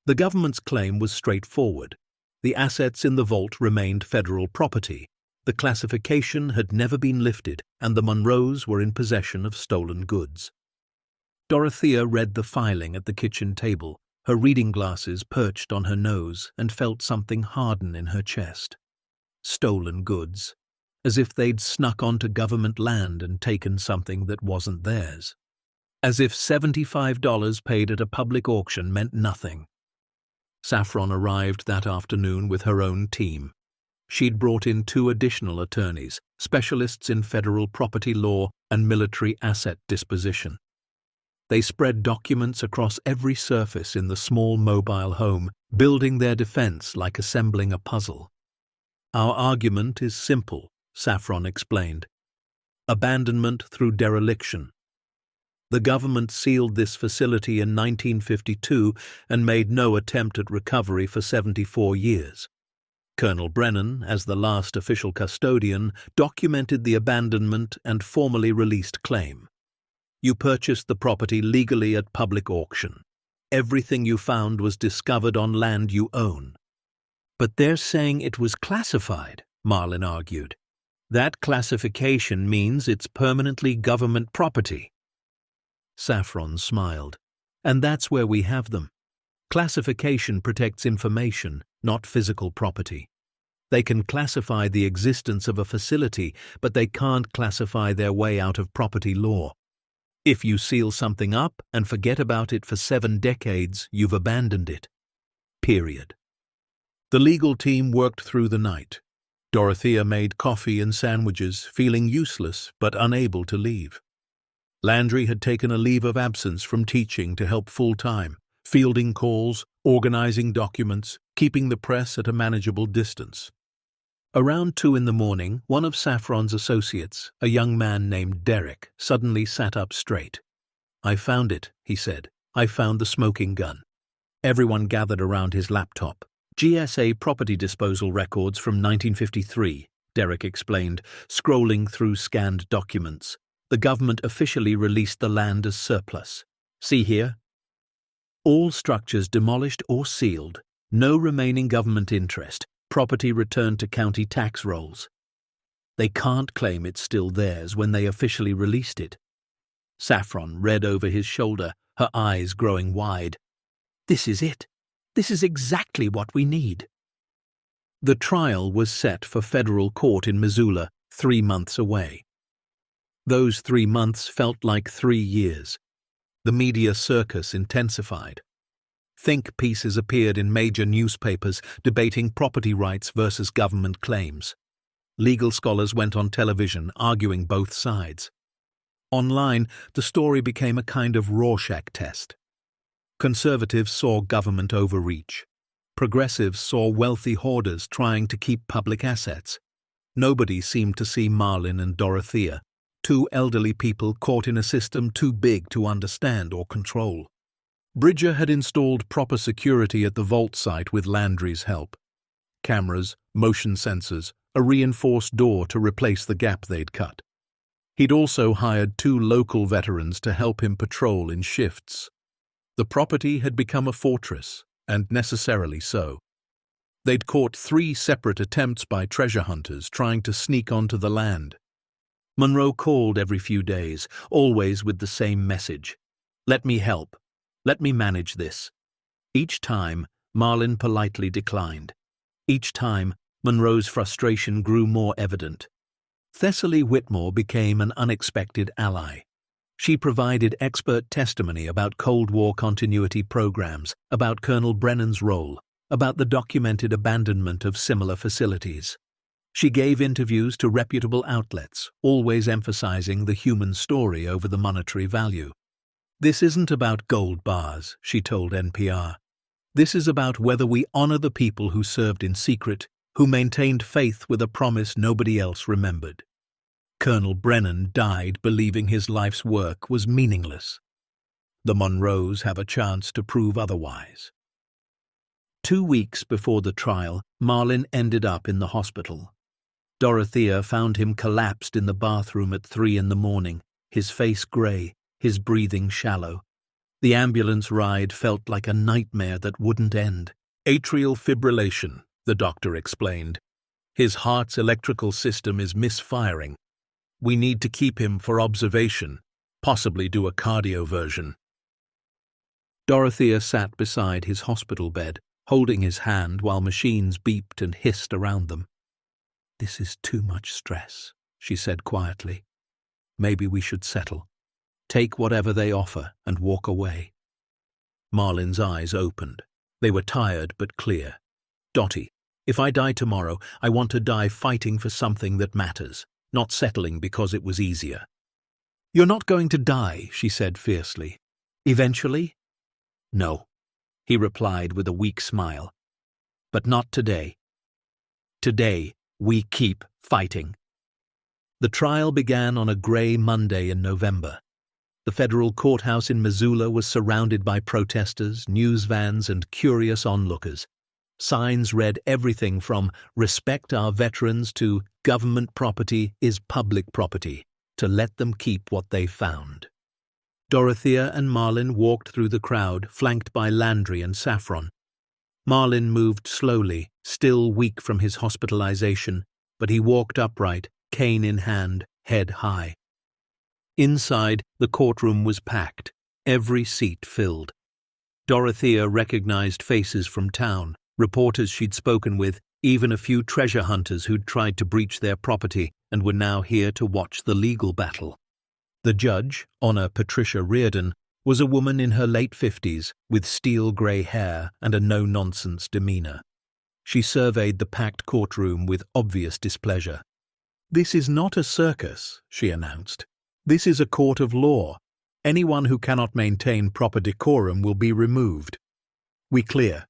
The government's claim was straightforward. The assets in the vault remained federal property. The classification had never been lifted, and the Monroes were in possession of stolen goods. Dorothea read the filing at the kitchen table, her reading glasses perched on her nose, and felt something harden in her chest. Stolen goods, as if they'd snuck onto government land and taken something that wasn't theirs. As if $75 paid at a public auction meant nothing. Saffron arrived that afternoon with her own team. She'd brought in 2 additional attorneys, specialists in federal property law and military asset disposition. They spread documents across every surface in the small mobile home, building their defense like assembling a puzzle. Our argument is simple, Saffron explained. Abandonment through dereliction. The government sealed this facility in 1952 and made no attempt at recovery for 74 years. Colonel Brennan, as the last official custodian, documented the abandonment and formally released claim. You purchased the property legally at public auction. Everything you found was discovered on land you own. But they're saying it was classified, Marlin argued. That classification means it's permanently government property. Saffron smiled. And that's where we have them. Classification protects information, not physical property. They can classify the existence of a facility, but they can't classify their way out of property law. If you seal something up and forget about it for 7 decades, you've abandoned it. Period. The legal team worked through the night. Dorothea made coffee and sandwiches, feeling useless but unable to leave. Landry had taken a leave of absence from teaching to help full-time, fielding calls, organizing documents, keeping the press at a manageable distance. Around 2 in the morning, one of Saffron's associates, a young man named Derek, suddenly sat up straight. "I found it," he said. "I found the smoking gun." Everyone gathered around his laptop. "GSA property disposal records from 1953, Derek explained, scrolling through scanned documents. "The government officially released the land as surplus. See here? All structures demolished or sealed, no remaining government interest, property returned to county tax rolls. They can't claim it's still theirs when they officially released it." Saffron read over his shoulder, her eyes growing wide. "This is it. This is exactly what we need." The trial was set for federal court in Missoula, 3 months away. Those 3 months felt like 3 years. The media circus intensified. Think pieces appeared in major newspapers debating property rights versus government claims. Legal scholars went on television arguing both sides. Online, the story became a kind of Rorschach test. Conservatives saw government overreach. Progressives saw wealthy hoarders trying to keep public assets. Nobody seemed to see Marlin and Dorothea, 2 elderly people caught in a system too big to understand or control. Bridger had installed proper security at the vault site with Landry's help. Cameras, motion sensors, a reinforced door to replace the gap they'd cut. He'd also hired 2 local veterans to help him patrol in shifts. The property had become a fortress, and necessarily so. They'd caught 3 separate attempts by treasure hunters trying to sneak onto the land. Monroe called every few days, always with the same message. "Let me help. Let me manage this." Each time, Marlin politely declined. Each time, Monroe's frustration grew more evident. Thessaly Whitmore became an unexpected ally. She provided expert testimony about Cold War continuity programs, about Colonel Brennan's role, about the documented abandonment of similar facilities. She gave interviews to reputable outlets, always emphasizing the human story over the monetary value. "This isn't about gold bars," she told NPR. "This is about whether we honor the people who served in secret, who maintained faith with a promise nobody else remembered." Colonel Brennan died believing his life's work was meaningless. The Monroes have a chance to prove otherwise. 2 weeks before the trial, Marlin ended up in the hospital. Dorothea found him collapsed in the bathroom at 3 in the morning, his face gray, his breathing shallow. The ambulance ride felt like a nightmare that wouldn't end. "Atrial fibrillation," the doctor explained. "His heart's electrical system is misfiring. We need to keep him for observation, possibly do a cardioversion." Dorothea sat beside his hospital bed, holding his hand while machines beeped and hissed around them. "This is too much stress," she said quietly. "Maybe we should settle. Take whatever they offer and walk away." Marlin's eyes opened. They were tired but clear. "Dottie, if I die tomorrow, I want to die fighting for something that matters, not settling because it was easier." "You're not going to die," she said fiercely. "Eventually?" "No," he replied with a weak smile. "But not today. Today, we keep fighting." The trial began on a gray Monday in November. The federal courthouse in Missoula was surrounded by protesters, news vans, and curious onlookers. Signs read everything from "Respect our veterans" to "Government property is public property, to let them keep what they found." Dorothea and Marlin walked through the crowd, flanked by Landry and Saffron. Marlin moved slowly, still weak from his hospitalization, but he walked upright, cane in hand, head high. Inside, the courtroom was packed, every seat filled. Dorothea recognized faces from town, reporters she'd spoken with, even a few treasure hunters who'd tried to breach their property and were now here to watch the legal battle. The judge, Honor Patricia Reardon, was a woman in her late 50s with steel-gray hair and a no-nonsense demeanor. She surveyed the packed courtroom with obvious displeasure. "This is not a circus," she announced. "This is a court of law. Anyone who cannot maintain proper decorum will be removed. We clear."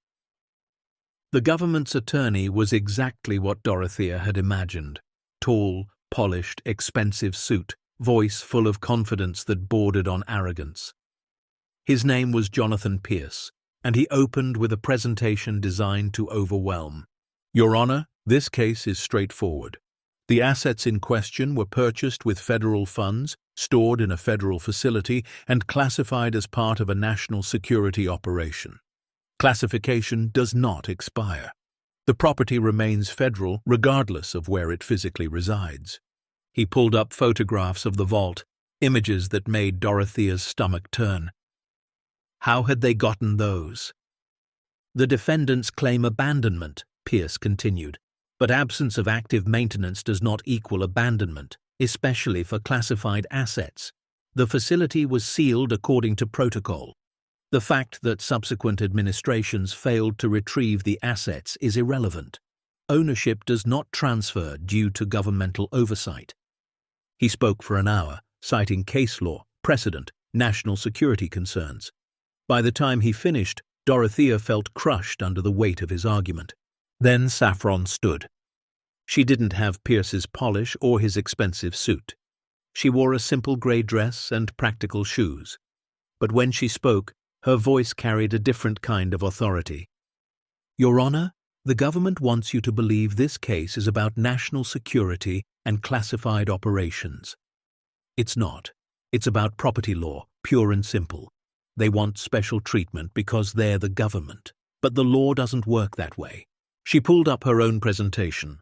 The government's attorney was exactly what Dorothea had imagined. Tall, polished, expensive suit, voice full of confidence that bordered on arrogance. His name was Jonathan Pierce, and he opened with a presentation designed to overwhelm. Your Honor, this case is straightforward. The assets in question were purchased with federal funds, stored in a federal facility, and classified as part of a national security operation. Classification does not expire. The property remains federal regardless of where it physically resides. He pulled up photographs of the vault, images that made Dorothea's stomach turn. How had they gotten those? The defendants claim abandonment, Pierce continued, but absence of active maintenance does not equal abandonment, especially for classified assets. The facility was sealed according to protocol. The fact that subsequent administrations failed to retrieve the assets is irrelevant. Ownership does not transfer due to governmental oversight. He spoke for an hour, citing case law, precedent, national security concerns. By the time he finished, Dorothea felt crushed under the weight of his argument. Then Saffron stood. She didn't have Pierce's polish or his expensive suit. She wore a simple grey dress and practical shoes. But when she spoke, her voice carried a different kind of authority. Your Honor, the government wants you to believe this case is about national security and classified operations. It's not. It's about property law, pure and simple. They want special treatment because they're the government. But the law doesn't work that way. She pulled up her own presentation.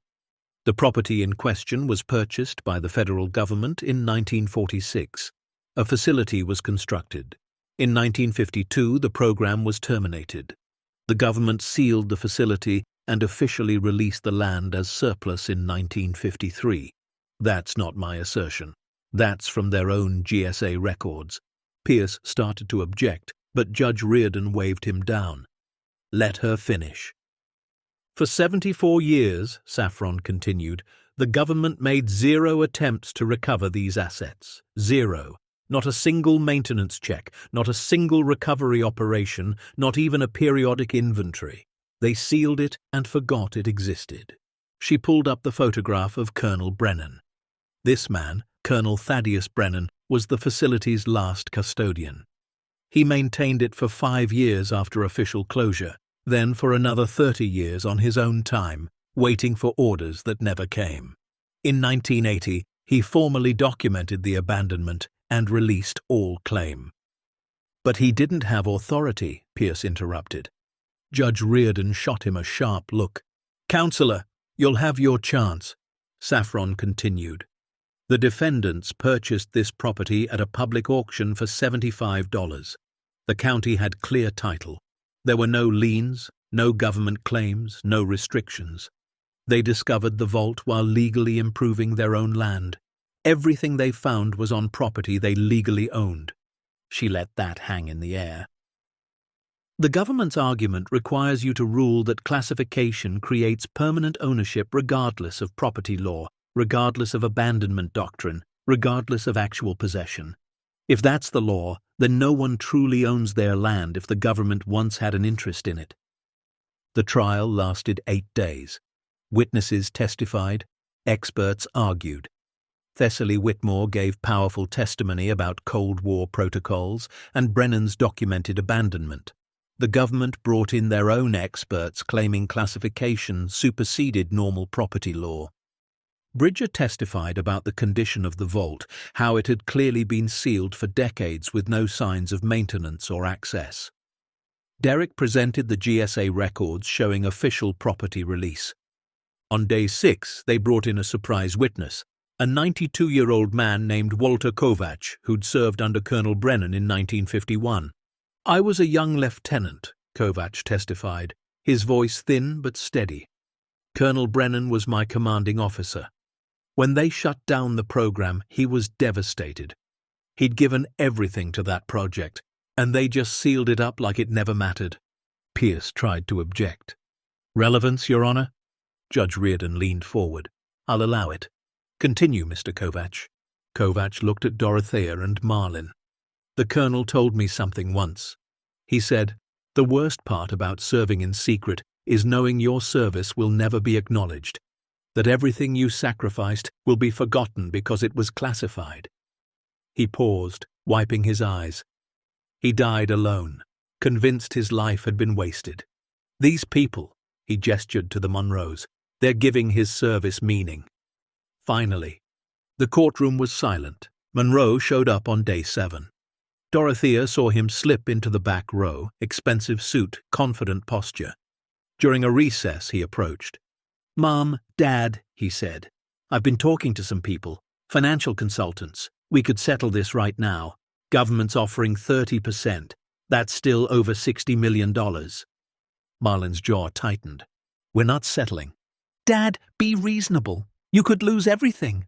The property in question was purchased by the federal government in 1946. A facility was constructed. In 1952, the program was terminated. The government sealed the facility and officially released the land as surplus in 1953. That's not my assertion. That's from their own GSA records. Pierce started to object, but Judge Reardon waved him down. Let her finish. For 74 years, Saffron continued, the government made 0 attempts to recover these assets. 0. Not a single maintenance check, not a single recovery operation, not even a periodic inventory. They sealed it and forgot it existed. She pulled up the photograph of Colonel Brennan. This man, Colonel Thaddeus Brennan, was the facility's last custodian. He maintained it for 5 years after official closure, then for another 30 years on his own time, waiting for orders that never came. In 1980, he formally documented the abandonment and released all claim. But he didn't have authority, Pierce interrupted. Judge Reardon shot him a sharp look. Counselor, you'll have your chance, Saffron continued. The defendants purchased this property at a public auction for $75. The county had clear title. There were no liens, no government claims, no restrictions. They discovered the vault while legally improving their own land. Everything they found was on property they legally owned. She let that hang in the air. The government's argument requires you to rule that classification creates permanent ownership regardless of property law, regardless of abandonment doctrine, regardless of actual possession. If that's the law, then no one truly owns their land if the government once had an interest in it. The trial lasted 8 days. Witnesses testified, experts argued. Thessaly Whitmore gave powerful testimony about Cold War protocols and Brennan's documented abandonment. The government brought in their own experts claiming classification superseded normal property law. Bridger testified about the condition of the vault, how it had clearly been sealed for decades with no signs of maintenance or access. Derrick presented the GSA records showing official property release. On day 6, they brought in a surprise witness, a 92-year-old man named Walter Kovach, who'd served under Colonel Brennan in 1951. I was a young lieutenant, Kovach testified, his voice thin but steady. Colonel Brennan was my commanding officer. When they shut down the program, he was devastated. He'd given everything to that project, and they just sealed it up like it never mattered. Pierce tried to object. Relevance, Your Honor? Judge Reardon leaned forward. I'll allow it. Continue, Mr. Kovach. Kovach looked at Dorothea and Marlin. The colonel told me something once. He said, the worst part about serving in secret is knowing your service will never be acknowledged, that everything you sacrificed will be forgotten because it was classified." He paused, wiping his eyes. He died alone, convinced his life had been wasted. These people, he gestured to the Monroes, they're giving his service meaning. Finally, the courtroom was silent. Monroe showed up on day 7. Dorothea saw him slip into the back row, expensive suit, confident posture. During a recess, he approached. "Mom, Dad," he said, "I've been talking to some people, financial consultants. We could settle this right now. Government's offering 30%. That's still over $60 million. Marlin's jaw tightened. "We're not settling." "Dad, be reasonable. You could lose everything."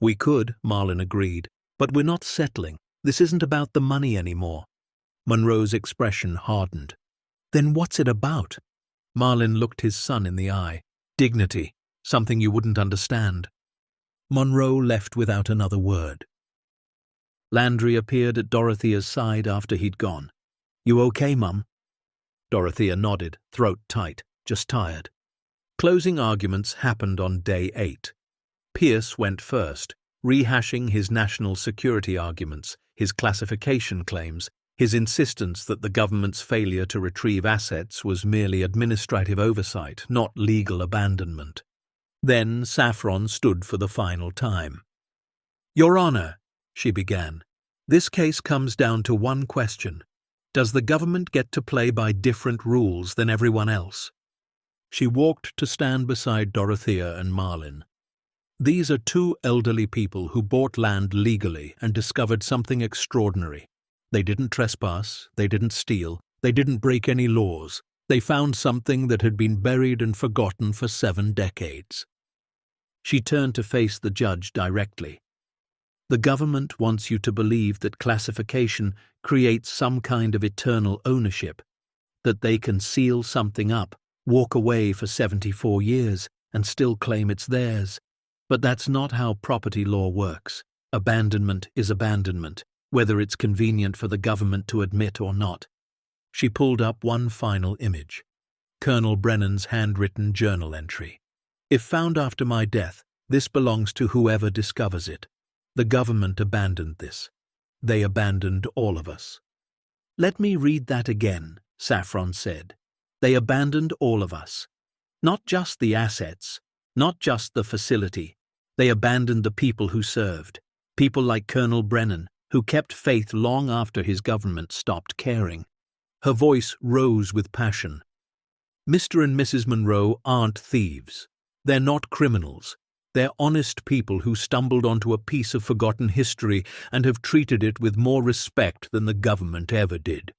"We could," Marlin agreed, "but we're not settling. This isn't about the money anymore." Monroe's expression hardened. "Then what's it about?" Marlin looked his son in the eye. "Dignity, something you wouldn't understand." Monroe left without another word. Landry appeared at Dorothea's side after he'd gone. "You okay, Mum?" Dorothea nodded, throat tight, just tired. Closing arguments happened on day 8. Pierce went first, rehashing his national security arguments, his classification claims, his insistence that the government's failure to retrieve assets was merely administrative oversight, not legal abandonment. Then Saffron stood for the final time. "Your Honor," she began, "this case comes down to one question. Does the government get to play by different rules than everyone else?" She walked to stand beside Dorothea and Marlin. "These are 2 elderly people who bought land legally and discovered something extraordinary. They didn't trespass, they didn't steal, they didn't break any laws. They found something that had been buried and forgotten for 7 decades. She turned to face the judge directly. "The government wants you to believe that classification creates some kind of eternal ownership, that they can seal something up, walk away for 74 years, and still claim it's theirs. But that's not how property law works. Abandonment is abandonment, whether it's convenient for the government to admit or not." She pulled up one final image. Colonel Brennan's handwritten journal entry. "If found after my death, this belongs to whoever discovers it. The government abandoned this. They abandoned all of us." "Let me read that again," Saffron said. "They abandoned all of us. Not just the assets, not just the facility. They abandoned the people who served. People like Colonel Brennan, who kept faith long after his government stopped caring." Her voice rose with passion. "Mr. and Mrs. Monroe aren't thieves. They're not criminals. They're honest people who stumbled onto a piece of forgotten history and have treated it with more respect than the government ever did.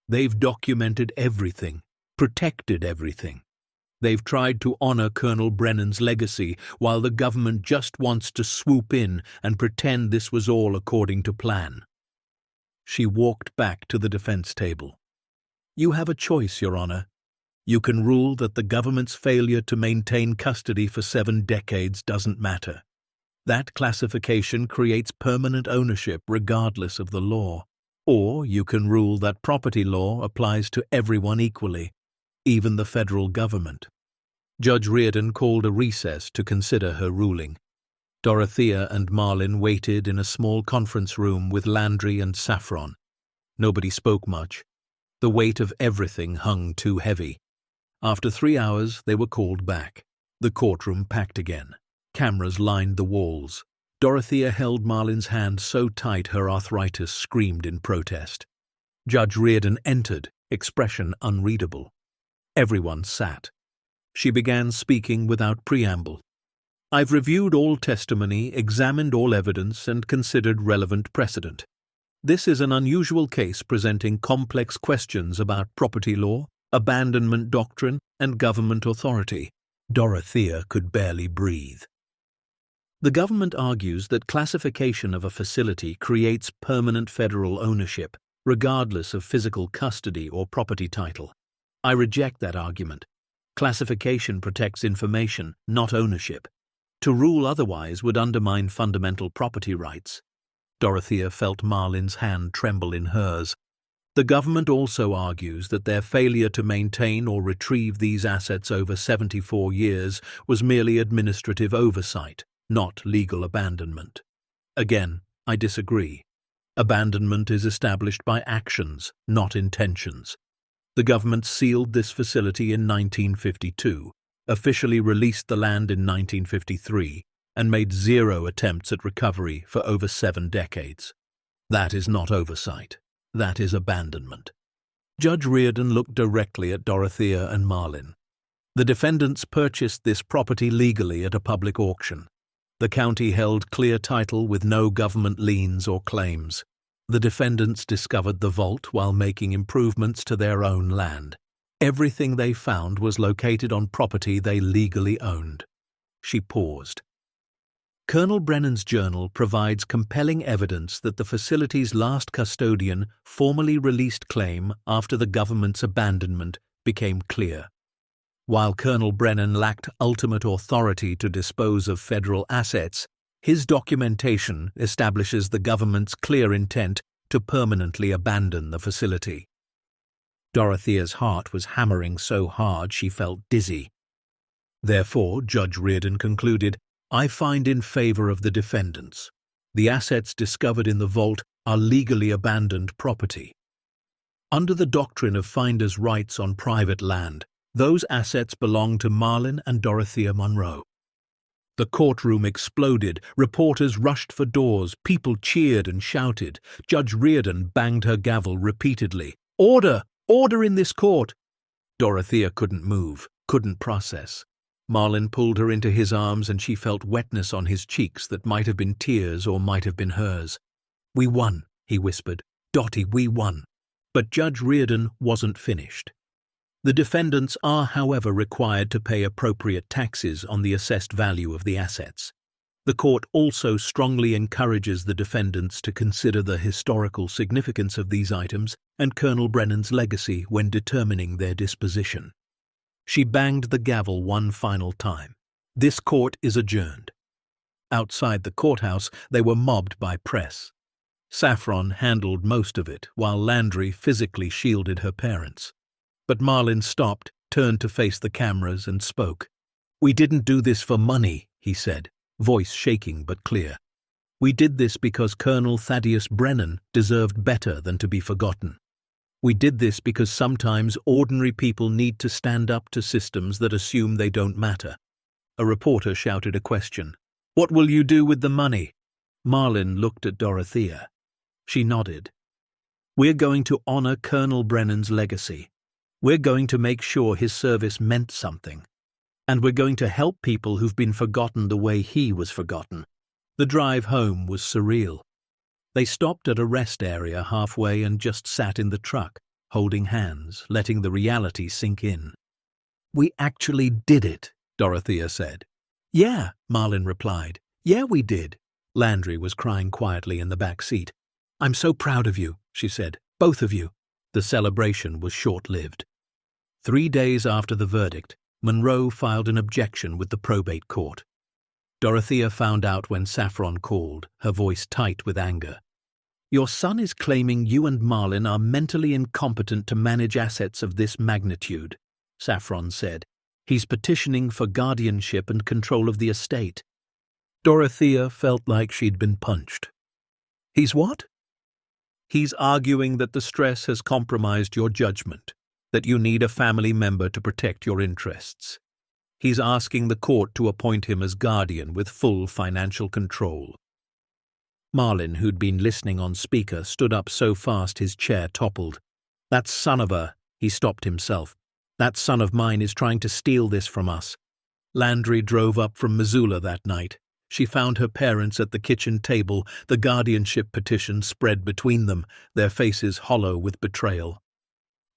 They've documented everything, protected everything. They've tried to honor Colonel Brennan's legacy while the government just wants to swoop in and pretend this was all according to plan." She walked back to the defense table. "You have a choice, Your Honor. You can rule that the government's failure to maintain custody for 7 decades doesn't matter. That classification creates permanent ownership regardless of the law. Or you can rule that property law applies to everyone equally, even the federal government." Judge Reardon called a recess to consider her ruling. Dorothea and Marlin waited in a small conference room with Landry and Saffron. Nobody spoke much. The weight of everything hung too heavy. After 3 hours, they were called back. The courtroom packed again. Cameras lined the walls. Dorothea held Marlin's hand so tight her arthritis screamed in protest. Judge Reardon entered, expression unreadable. Everyone sat. She began speaking without preamble. "I've reviewed all testimony, examined all evidence, and considered relevant precedent. This is an unusual case presenting complex questions about property law, abandonment doctrine, and government authority." Dorothea could barely breathe. "The government argues that classification of a facility creates permanent federal ownership, regardless of physical custody or property title. I reject that argument. Classification protects information, not ownership. To rule otherwise would undermine fundamental property rights." Dorothea felt Marlin's hand tremble in hers. The government also argues that their failure to maintain or retrieve these assets over 74 years was merely administrative oversight, not legal abandonment. Again, I disagree. Abandonment is established by actions, not intentions. The government sealed this facility in 1952, officially released the land in 1953, and made zero attempts at recovery for over 7 decades. That is not oversight. That is abandonment. Judge Reardon looked directly at Dorothea and Marlin. The defendants purchased this property legally at a public auction. The county held clear title with no government liens or claims. The defendants discovered the vault while making improvements to their own land. Everything they found was located on property they legally owned. She paused. Colonel Brennan's journal provides compelling evidence that the facility's last custodian formally released claim after the government's abandonment became clear. While Colonel Brennan lacked ultimate authority to dispose of federal assets, his documentation establishes the government's clear intent to permanently abandon the facility. Dorothea's heart was hammering so hard she felt dizzy. Therefore, Judge Reardon concluded, I find in favor of the defendants. The assets discovered in the vault are legally abandoned property. Under the doctrine of finders' rights on private land, those assets belong to Marlin and Dorothea Monroe. The courtroom exploded, reporters rushed for doors, people cheered and shouted. Judge Reardon banged her gavel repeatedly. Order! Order in this court! Dorothea couldn't move, couldn't process. Marlin pulled her into his arms and she felt wetness on his cheeks that might have been tears or might have been hers. We won, he whispered. Dottie, we won. But Judge Reardon wasn't finished. The defendants are, however, required to pay appropriate taxes on the assessed value of the assets. The court also strongly encourages the defendants to consider the historical significance of these items and Colonel Brennan's legacy when determining their disposition. She banged the gavel one final time. This court is adjourned. Outside the courthouse, they were mobbed by press. Saffron handled most of it, while Landry physically shielded her parents. But Marlin stopped, turned to face the cameras, and spoke. We didn't do this for money, he said, voice shaking but clear. We did this because Colonel Thaddeus Brennan deserved better than to be forgotten. We did this because sometimes ordinary people need to stand up to systems that assume they don't matter. A reporter shouted a question. What will you do with the money? Marlin looked at Dorothea. She nodded. We're going to honor Colonel Brennan's legacy. We're going to make sure his service meant something. And we're going to help people who've been forgotten the way he was forgotten. The drive home was surreal. They stopped at a rest area halfway and just sat in the truck, holding hands, letting the reality sink in. We actually did it, Dorothea said. Yeah, Marlin replied. Yeah, we did. Landry was crying quietly in the back seat. I'm so proud of you, she said. Both of you. The celebration was short-lived. 3 days after the verdict, Monroe filed an objection with the probate court. Dorothea found out when Saffron called, her voice tight with anger. Your son is claiming you and Marlin are mentally incompetent to manage assets of this magnitude, Saffron said. He's petitioning for guardianship and control of the estate. Dorothea felt like she'd been punched. He's what? He's arguing that the stress has compromised your judgment, that you need a family member to protect your interests. He's asking the court to appoint him as guardian with full financial control. Marlin, who'd been listening on speaker, stood up so fast his chair toppled. That son of a... He stopped himself. That son of mine is trying to steal this from us. Landry drove up from Missoula that night. She found her parents at the kitchen table, the guardianship petition spread between them, their faces hollow with betrayal.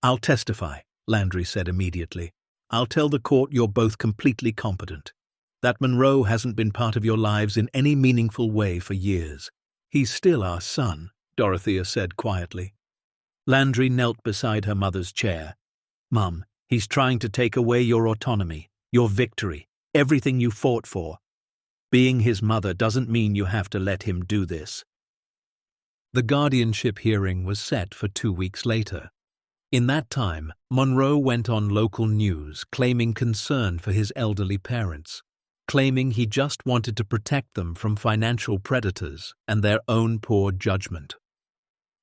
I'll testify, Landry said immediately. I'll tell the court you're both completely competent. That Monroe hasn't been part of your lives in any meaningful way for years. He's still our son, Dorothea said quietly. Landry knelt beside her mother's chair. Mum, he's trying to take away your autonomy, your victory, everything you fought for. Being his mother doesn't mean you have to let him do this. The guardianship hearing was set for 2 weeks later. In that time, Monroe went on local news claiming concern for his elderly parents, claiming he just wanted to protect them from financial predators and their own poor judgment.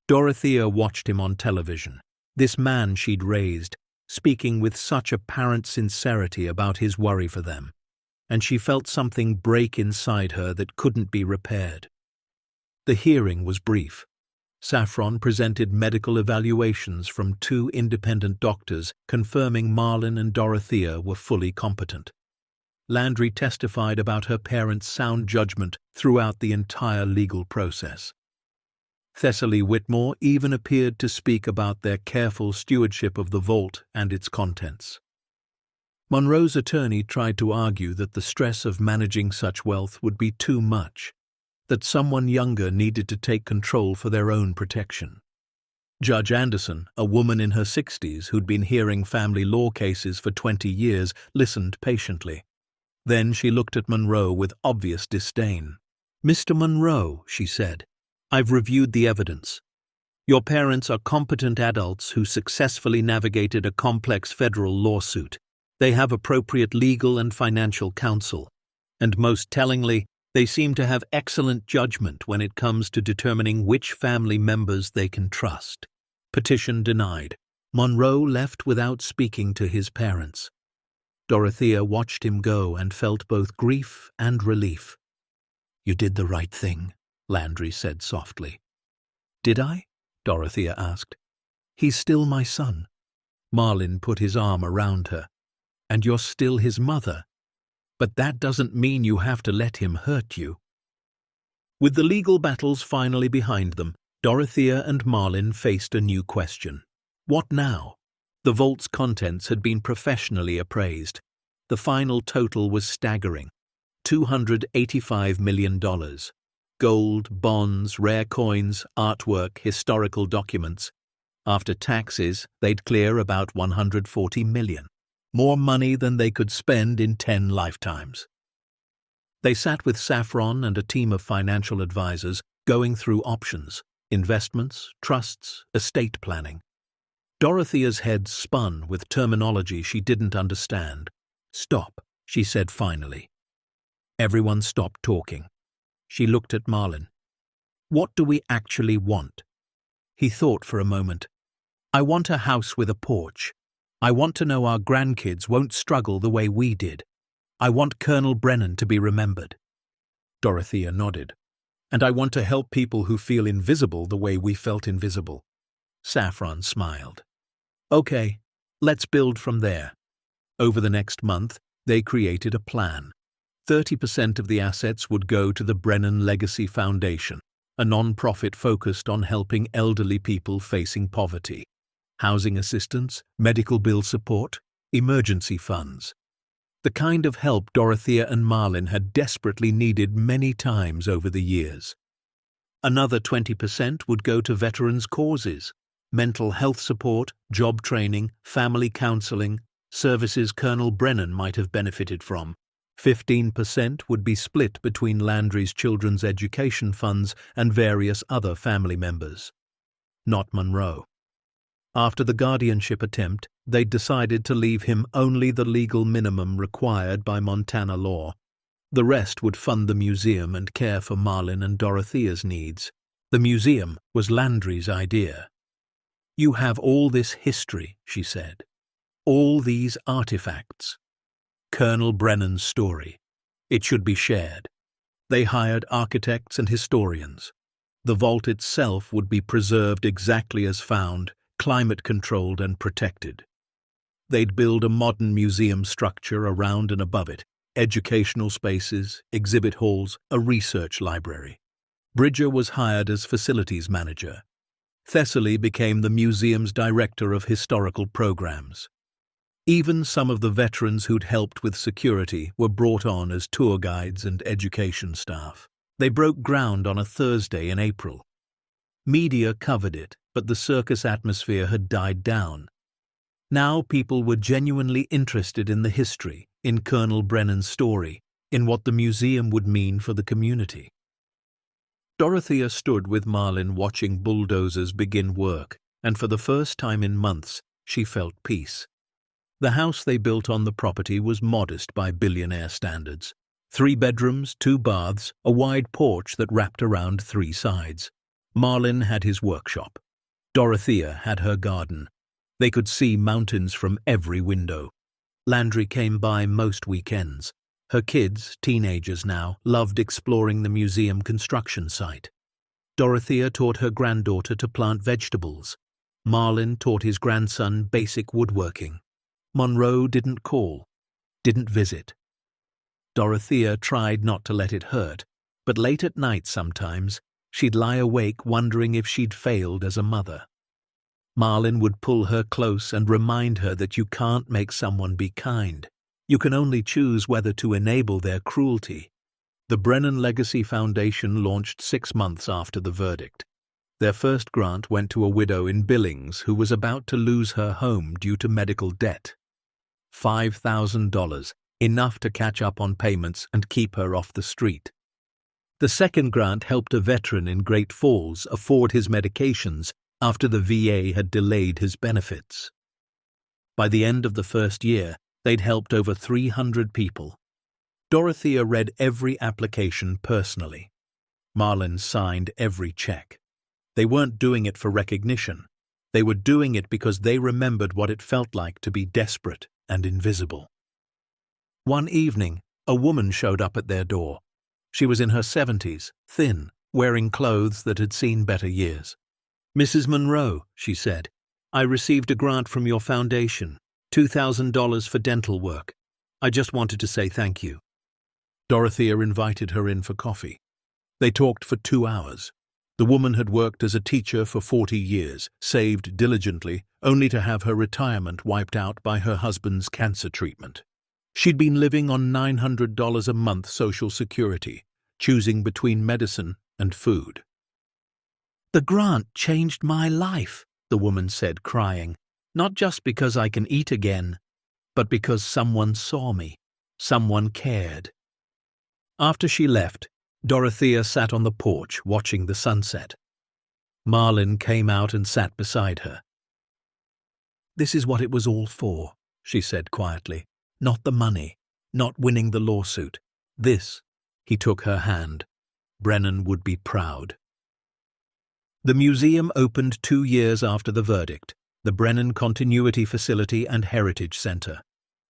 Dorothea watched him on television, this man she'd raised, speaking with such apparent sincerity about his worry for them, and she felt something break inside her that couldn't be repaired. The hearing was brief. Saffron presented medical evaluations from 2 independent doctors confirming Marlin and Dorothea were fully competent. Landry testified about her parents' sound judgment throughout the entire legal process. Thessaly Whitmore even appeared to speak about their careful stewardship of the vault and its contents. Monroe's attorney tried to argue that the stress of managing such wealth would be too much, that someone younger needed to take control for their own protection. Judge Anderson, a woman in her 60s who'd been hearing family law cases for 20 years, listened patiently. Then she looked at Monroe with obvious disdain. "Mr. Monroe," she said, "I've reviewed the evidence. Your parents are competent adults who successfully navigated a complex federal lawsuit. They have appropriate legal and financial counsel. And most tellingly, they seem to have excellent judgment when it comes to determining which family members they can trust." Petition denied. Monroe left without speaking to his parents. Dorothea watched him go and felt both grief and relief. "You did the right thing," Landry said softly. "Did I?" Dorothea asked. "He's still my son." Marlin put his arm around her. "And you're still his mother. But that doesn't mean you have to let him hurt you." With the legal battles finally behind them, Dorothea and Marlin faced a new question. What now? The vault's contents had been professionally appraised. The final total was staggering: $285 million. Gold, bonds, rare coins, artwork, historical documents. After taxes, they'd clear about $140 million. More money than they could spend in 10 lifetimes. They sat with Saffron and a team of financial advisors going through options, investments, trusts, estate planning. Dorothea's head spun with terminology she didn't understand. "Stop," she said finally. Everyone stopped talking. She looked at Marlin. "What do we actually want?" He thought for a moment. "I want a house with a porch. I want to know our grandkids won't struggle the way we did. I want Colonel Brennan to be remembered." Dorothea nodded. "And I want to help people who feel invisible the way we felt invisible." Saffron smiled. "Okay, let's build from there." Over the next month, they created a plan. 30% of the assets would go to the Brennan Legacy Foundation, a non-profit focused on helping elderly people facing poverty. Housing assistance, medical bill support, emergency funds. The kind of help Dorothea and Marlin had desperately needed many times over the years. Another 20% would go to veterans' causes, mental health support, job training, family counseling, services Colonel Brennan might have benefited from. 15% would be split between Landry's children's education funds and various other family members. Not Monroe. After the guardianship attempt, they'd decided to leave him only the legal minimum required by Montana law. The rest would fund the museum and care for Marlin and Dorothea's needs. The museum was Landry's idea. "You have all this history," she said. "All these artifacts. Colonel Brennan's story. It should be shared." They hired architects and historians. The vault itself would be preserved exactly as found, climate-controlled and protected. They'd build a modern museum structure around and above it, educational spaces, exhibit halls, a research library. Bridger was hired as facilities manager. Thessaly became the museum's director of historical programs. Even some of the veterans who'd helped with security were brought on as tour guides and education staff. They broke ground on a Thursday in April. Media covered it, but the circus atmosphere had died down. Now people were genuinely interested in the history, in Colonel Brennan's story, in what the museum would mean for the community. Dorothea stood with Marlin watching bulldozers begin work, and for the first time in months, she felt peace. The house they built on the property was modest by billionaire standards. 3 bedrooms, 2 baths, a wide porch that wrapped around 3 sides. Marlin had his workshop. Dorothea had her garden. They could see mountains from every window. Landry came by most weekends. Her kids, teenagers now, loved exploring the museum construction site. Dorothea taught her granddaughter to plant vegetables. Marlin taught his grandson basic woodworking. Monroe didn't call, didn't visit. Dorothea tried not to let it hurt, but late at night sometimes, she'd lie awake wondering if she'd failed as a mother. Marlin would pull her close and remind her that you can't make someone be kind. You can only choose whether to enable their cruelty. The Brennan Legacy Foundation launched 6 months after the verdict. Their first grant went to a widow in Billings who was about to lose her home due to medical debt. $5,000, enough to catch up on payments and keep her off the street. The second grant helped a veteran in Great Falls afford his medications after the VA had delayed his benefits. By the end of the first year, they'd helped over 300 people. Dorothea read every application personally. Marlin signed every check. They weren't doing it for recognition. They were doing it because they remembered what it felt like to be desperate and invisible. One evening, a woman showed up at their door. She was in her 70s, thin, wearing clothes that had seen better years. "Mrs. Monroe," she said, "I received a grant from your foundation, $2,000 for dental work. I just wanted to say thank you." Dorothea invited her in for coffee. They talked for 2 hours. The woman had worked as a teacher for 40 years, saved diligently, only to have her retirement wiped out by her husband's cancer treatment. She'd been living on $900 a month Social Security, choosing between medicine and food. "The grant changed my life," the woman said, crying, "not just because I can eat again, but because someone saw me, someone cared." After she left, Dorothea sat on the porch watching the sunset. Marlin came out and sat beside her. "This is what it was all for," she said quietly. "Not the money, not winning the lawsuit. This," he took her hand. "Brennan would be proud." The museum opened 2 years after the verdict, the Brennan Continuity Facility and Heritage Center.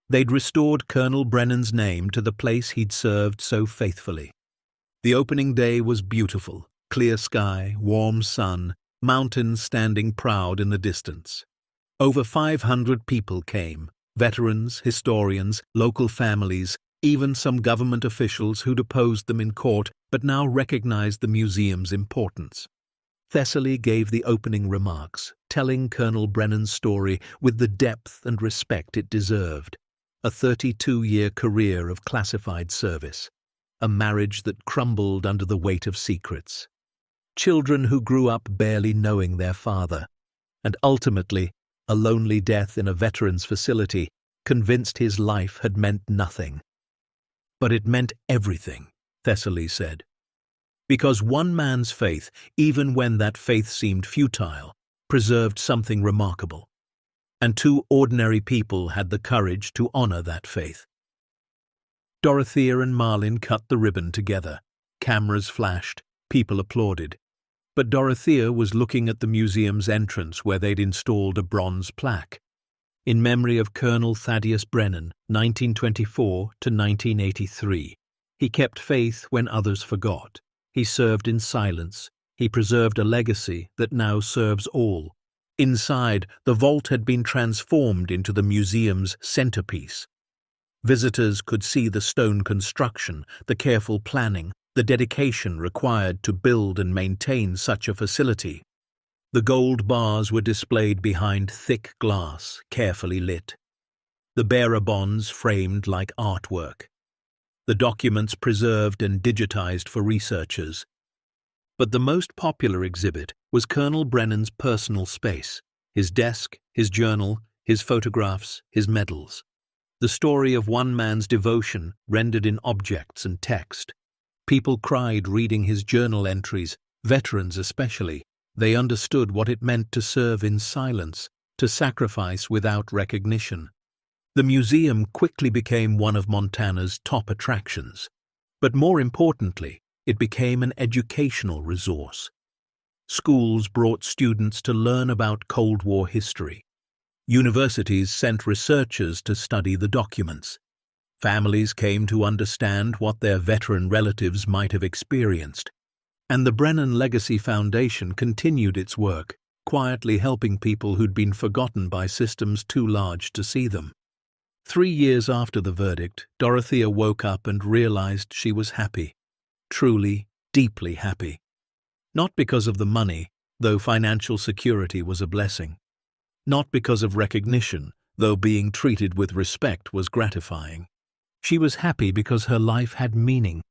They'd restored Colonel Brennan's name to the place he'd served so faithfully. The opening day was beautiful, clear sky, warm sun, mountains standing proud in the distance. Over 500 people came, veterans, historians, local families, even some government officials who'd opposed them in court but now recognized the museum's importance. Thessaly gave the opening remarks, telling Colonel Brennan's story with the depth and respect it deserved. A 32-year career of classified service. A marriage that crumbled under the weight of secrets. Children who grew up barely knowing their father. And ultimately, a lonely death in a veterans' facility, convinced his life had meant nothing. But it meant everything, Thessaly said. Because one man's faith, even when that faith seemed futile, preserved something remarkable. And 2 ordinary people had the courage to honor that faith. Dorothea and Marlin cut the ribbon together. Cameras flashed, people applauded. But Dorothea was looking at the museum's entrance where they'd installed a bronze plaque. In memory of Colonel Thaddeus Brennan, 1924 to 1983. He kept faith when others forgot. He served in silence. He preserved a legacy that now serves all. Inside, the vault had been transformed into the museum's centerpiece. Visitors could see the stone construction, the careful planning, the dedication required to build and maintain such a facility. The gold bars were displayed behind thick glass, carefully lit. The bearer bonds framed like artwork. The documents preserved and digitized for researchers. But the most popular exhibit was Colonel Brennan's personal space, his desk, his journal, his photographs, his medals. The story of one man's devotion rendered in objects and text. People cried reading his journal entries, veterans especially. They understood what it meant to serve in silence, to sacrifice without recognition. The museum quickly became one of Montana's top attractions. But more importantly, it became an educational resource. Schools brought students to learn about Cold War history. Universities sent researchers to study the documents. Families came to understand what their veteran relatives might have experienced. And the Brennan Legacy Foundation continued its work, quietly helping people who'd been forgotten by systems too large to see them. 3 years after the verdict, Dorothea woke up and realized she was happy. Truly, deeply happy. Not because of the money, though financial security was a blessing. Not because of recognition, though being treated with respect was gratifying. She was happy because her life had meaning,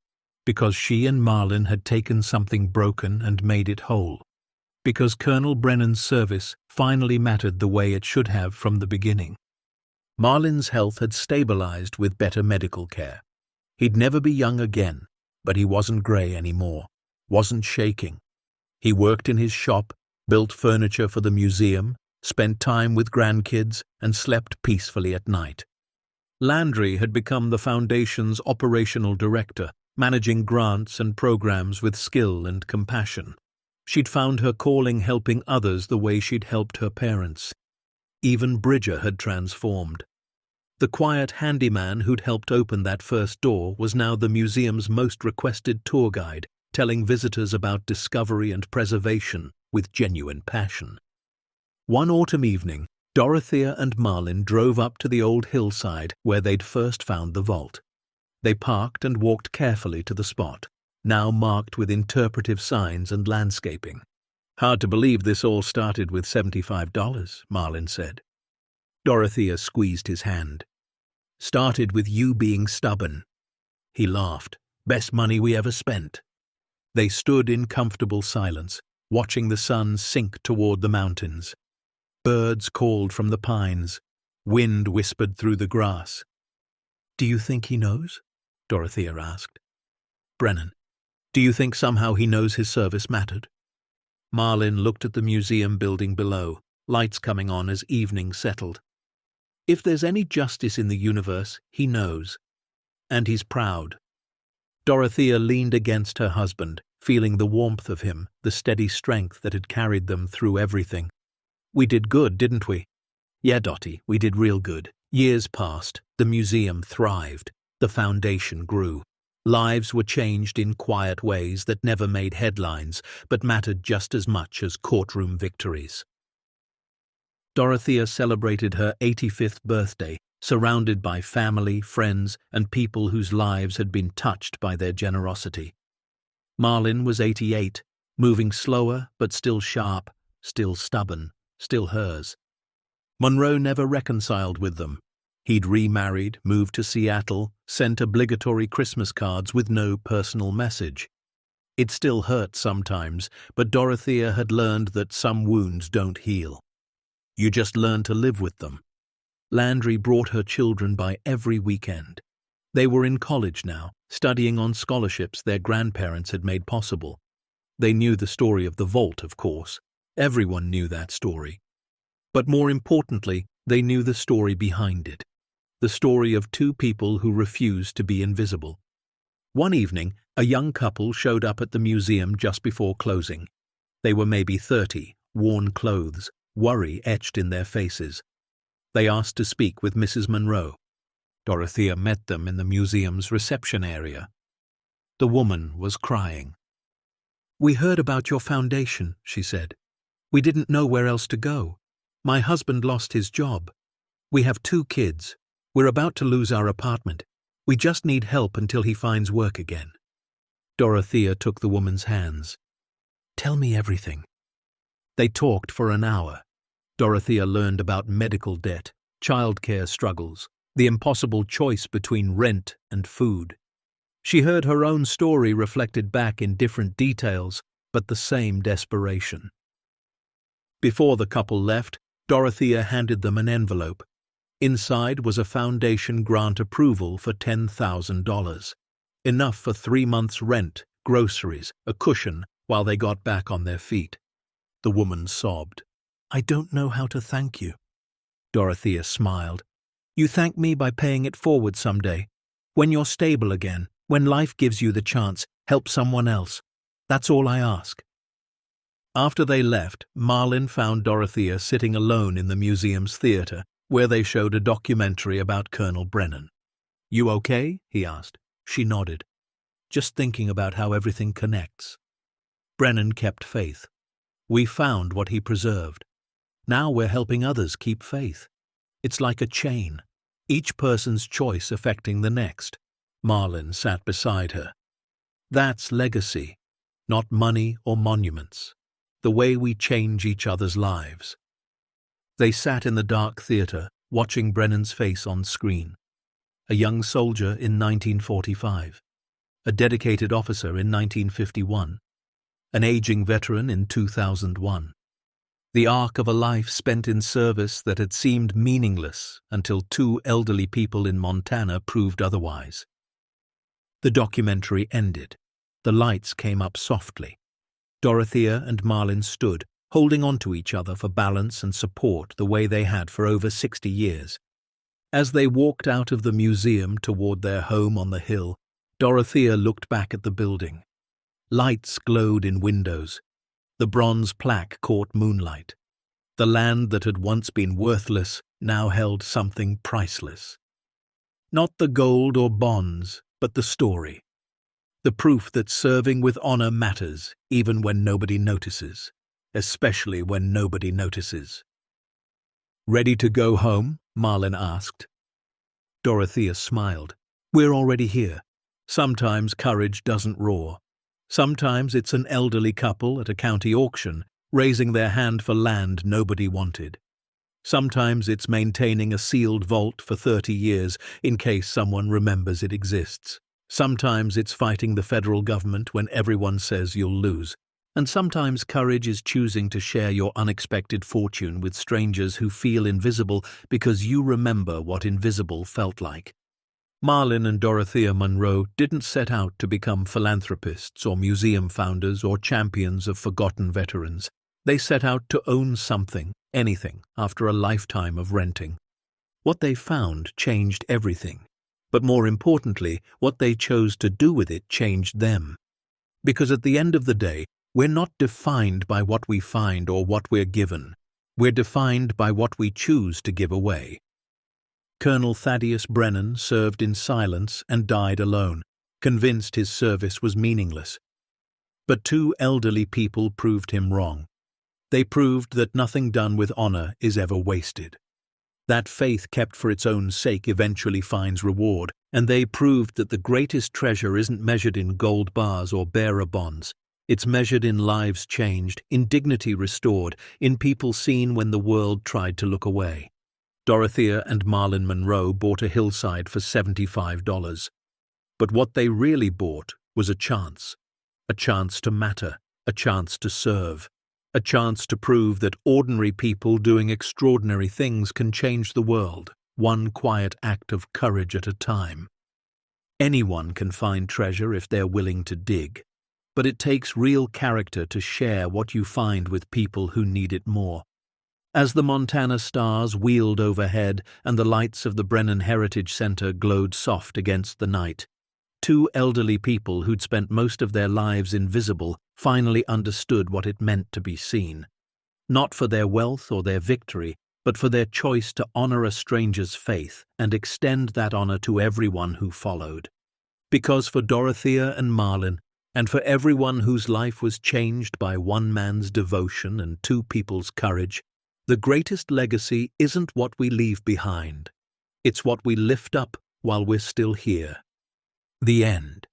because she and Marlin had taken something broken and made it whole, because Colonel Brennan's service finally mattered the way it should have from the beginning. Marlin's health had stabilized with better medical care. He'd never be young again, but he wasn't grey anymore, wasn't shaking. He worked in his shop, built furniture for the museum, spent time with grandkids, and slept peacefully at night. Landry had become the foundation's operational director, managing grants and programs with skill and compassion. She'd found her calling helping others the way she'd helped her parents. Even Bridger had transformed. The quiet handyman who'd helped open that first door was now the museum's most requested tour guide, telling visitors about discovery and preservation with genuine passion. One autumn evening, Dorothea and Marlin drove up to the old hillside where they'd first found the vault. They parked and walked carefully to the spot, now marked with interpretive signs and landscaping. "Hard to believe this all started with $75, Marlin said. Dorothea squeezed his hand. "Started with you being stubborn." He laughed. "Best money we ever spent." They stood in comfortable silence, watching the sun sink toward the mountains. Birds called from the pines. Wind whispered through the grass. "Do you think he knows?" Dorothea asked. "Brennan, do you think somehow he knows his service mattered?" Marlin looked at the museum building below, lights coming on as evening settled. "If there's any justice in the universe, he knows. And he's proud." Dorothea leaned against her husband, feeling the warmth of him, the steady strength that had carried them through everything. "We did good, didn't we?" "Yeah, Dottie, we did real good." Years passed, the museum thrived, the foundation grew. Lives were changed in quiet ways that never made headlines, but mattered just as much as courtroom victories. Dorothea celebrated her 85th birthday, surrounded by family, friends, and people whose lives had been touched by their generosity. Marlin was 88, moving slower but still sharp, still stubborn, still hers. Monroe never reconciled with them. He'd remarried, moved to Seattle, sent obligatory Christmas cards with no personal message. It still hurt sometimes, but Dorothea had learned that some wounds don't heal. You just learn to live with them. Landry brought her children by every weekend. They were in college now, studying on scholarships their grandparents had made possible. They knew the story of the vault, of course. Everyone knew that story. But more importantly, they knew the story behind it. The story of two people who refused to be invisible. One evening, a young couple showed up at the museum just before closing. They were maybe 30, worn clothes, worry etched in their faces. They asked to speak with Mrs. Monroe. Dorothea met them in the museum's reception area. The woman was crying. "We heard about your foundation," she said. "We didn't know where else to go. My husband lost his job. We have 2 kids. We're about to lose our apartment. We just need help until he finds work again." Dorothea took the woman's hands. "Tell me everything." They talked for an hour. Dorothea learned about medical debt, childcare struggles, the impossible choice between rent and food. She heard her own story reflected back in different details, but the same desperation. Before the couple left, Dorothea handed them an envelope. Inside was a foundation grant approval for $10,000. Enough for 3 months' rent, groceries, a cushion, while they got back on their feet. The woman sobbed. "I don't know how to thank you." Dorothea smiled. "You thank me by paying it forward someday. When you're stable again, when life gives you the chance, help someone else. That's all I ask." After they left, Marlin found Dorothea sitting alone in the museum's theater, where they showed a documentary about Colonel Brennan. "You okay?" he asked. She nodded. "Just thinking about how everything connects." Brennan kept faith. We found what he preserved. Now we're helping others keep faith. It's like a chain, each person's choice affecting the next. Marlin sat beside her. That's legacy, not money or monuments. The way we change each other's lives. They sat in the dark theater, watching Brennan's face on screen. A young soldier in 1945. A dedicated officer in 1951. An aging veteran in 2001. The arc of a life spent in service that had seemed meaningless until 2 elderly people in Montana proved otherwise. The documentary ended. The lights came up softly. Dorothea and Marlin stood, holding onto each other for balance and support the way they had for over 60 years. As they walked out of the museum toward their home on the hill, Dorothea looked back at the building. Lights glowed in windows. The bronze plaque caught moonlight. The land that had once been worthless now held something priceless. Not the gold or bonds, but the story. The proof that serving with honor matters even when nobody notices, especially when nobody notices. "Ready to go home?" Marlin asked. Dorothea smiled. "We're already here. Sometimes courage doesn't roar. Sometimes it's an elderly couple at a county auction, raising their hand for land nobody wanted. Sometimes it's maintaining a sealed vault for 30 years in case someone remembers it exists. Sometimes it's fighting the federal government when everyone says you'll lose. And sometimes courage is choosing to share your unexpected fortune with strangers who feel invisible because you remember what invisible felt like. Marlin and Dorothea Monroe didn't set out to become philanthropists or museum founders or champions of forgotten veterans. They set out to own something, anything, after a lifetime of renting. What they found changed everything. But more importantly, what they chose to do with it changed them. Because at the end of the day, we're not defined by what we find or what we're given. We're defined by what we choose to give away. Colonel Thaddeus Brennan served in silence and died alone, convinced his service was meaningless. But 2 elderly people proved him wrong. They proved that nothing done with honor is ever wasted. That faith kept for its own sake eventually finds reward, and they proved that the greatest treasure isn't measured in gold bars or bearer bonds. It's measured in lives changed, in dignity restored, in people seen when the world tried to look away. Dorothea and Marlin Monroe bought a Hillside for $75. But what they really bought was a chance to matter, a chance to serve, a chance to prove that ordinary people doing extraordinary things can change the world, one quiet act of courage at a time. Anyone can find treasure if they're willing to dig, but it takes real character to share what you find with people who need it more. As the Montana stars wheeled overhead and the lights of the Brennan Heritage Center glowed soft against the night, 2 elderly people who'd spent most of their lives invisible finally understood what it meant to be seen. Not for their wealth or their victory, but for their choice to honor a stranger's faith and extend that honor to everyone who followed. Because for Dorothea and Marlin, and for everyone whose life was changed by one man's devotion and 2 people's courage, the greatest legacy isn't what we leave behind. It's what we lift up while we're still here. The end.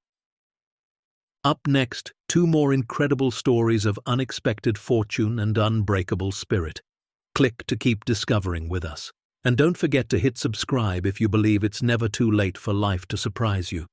Up next, 2 more incredible stories of unexpected fortune and unbreakable spirit. Click to keep discovering with us. And don't forget to hit subscribe if you believe it's never too late for life to surprise you.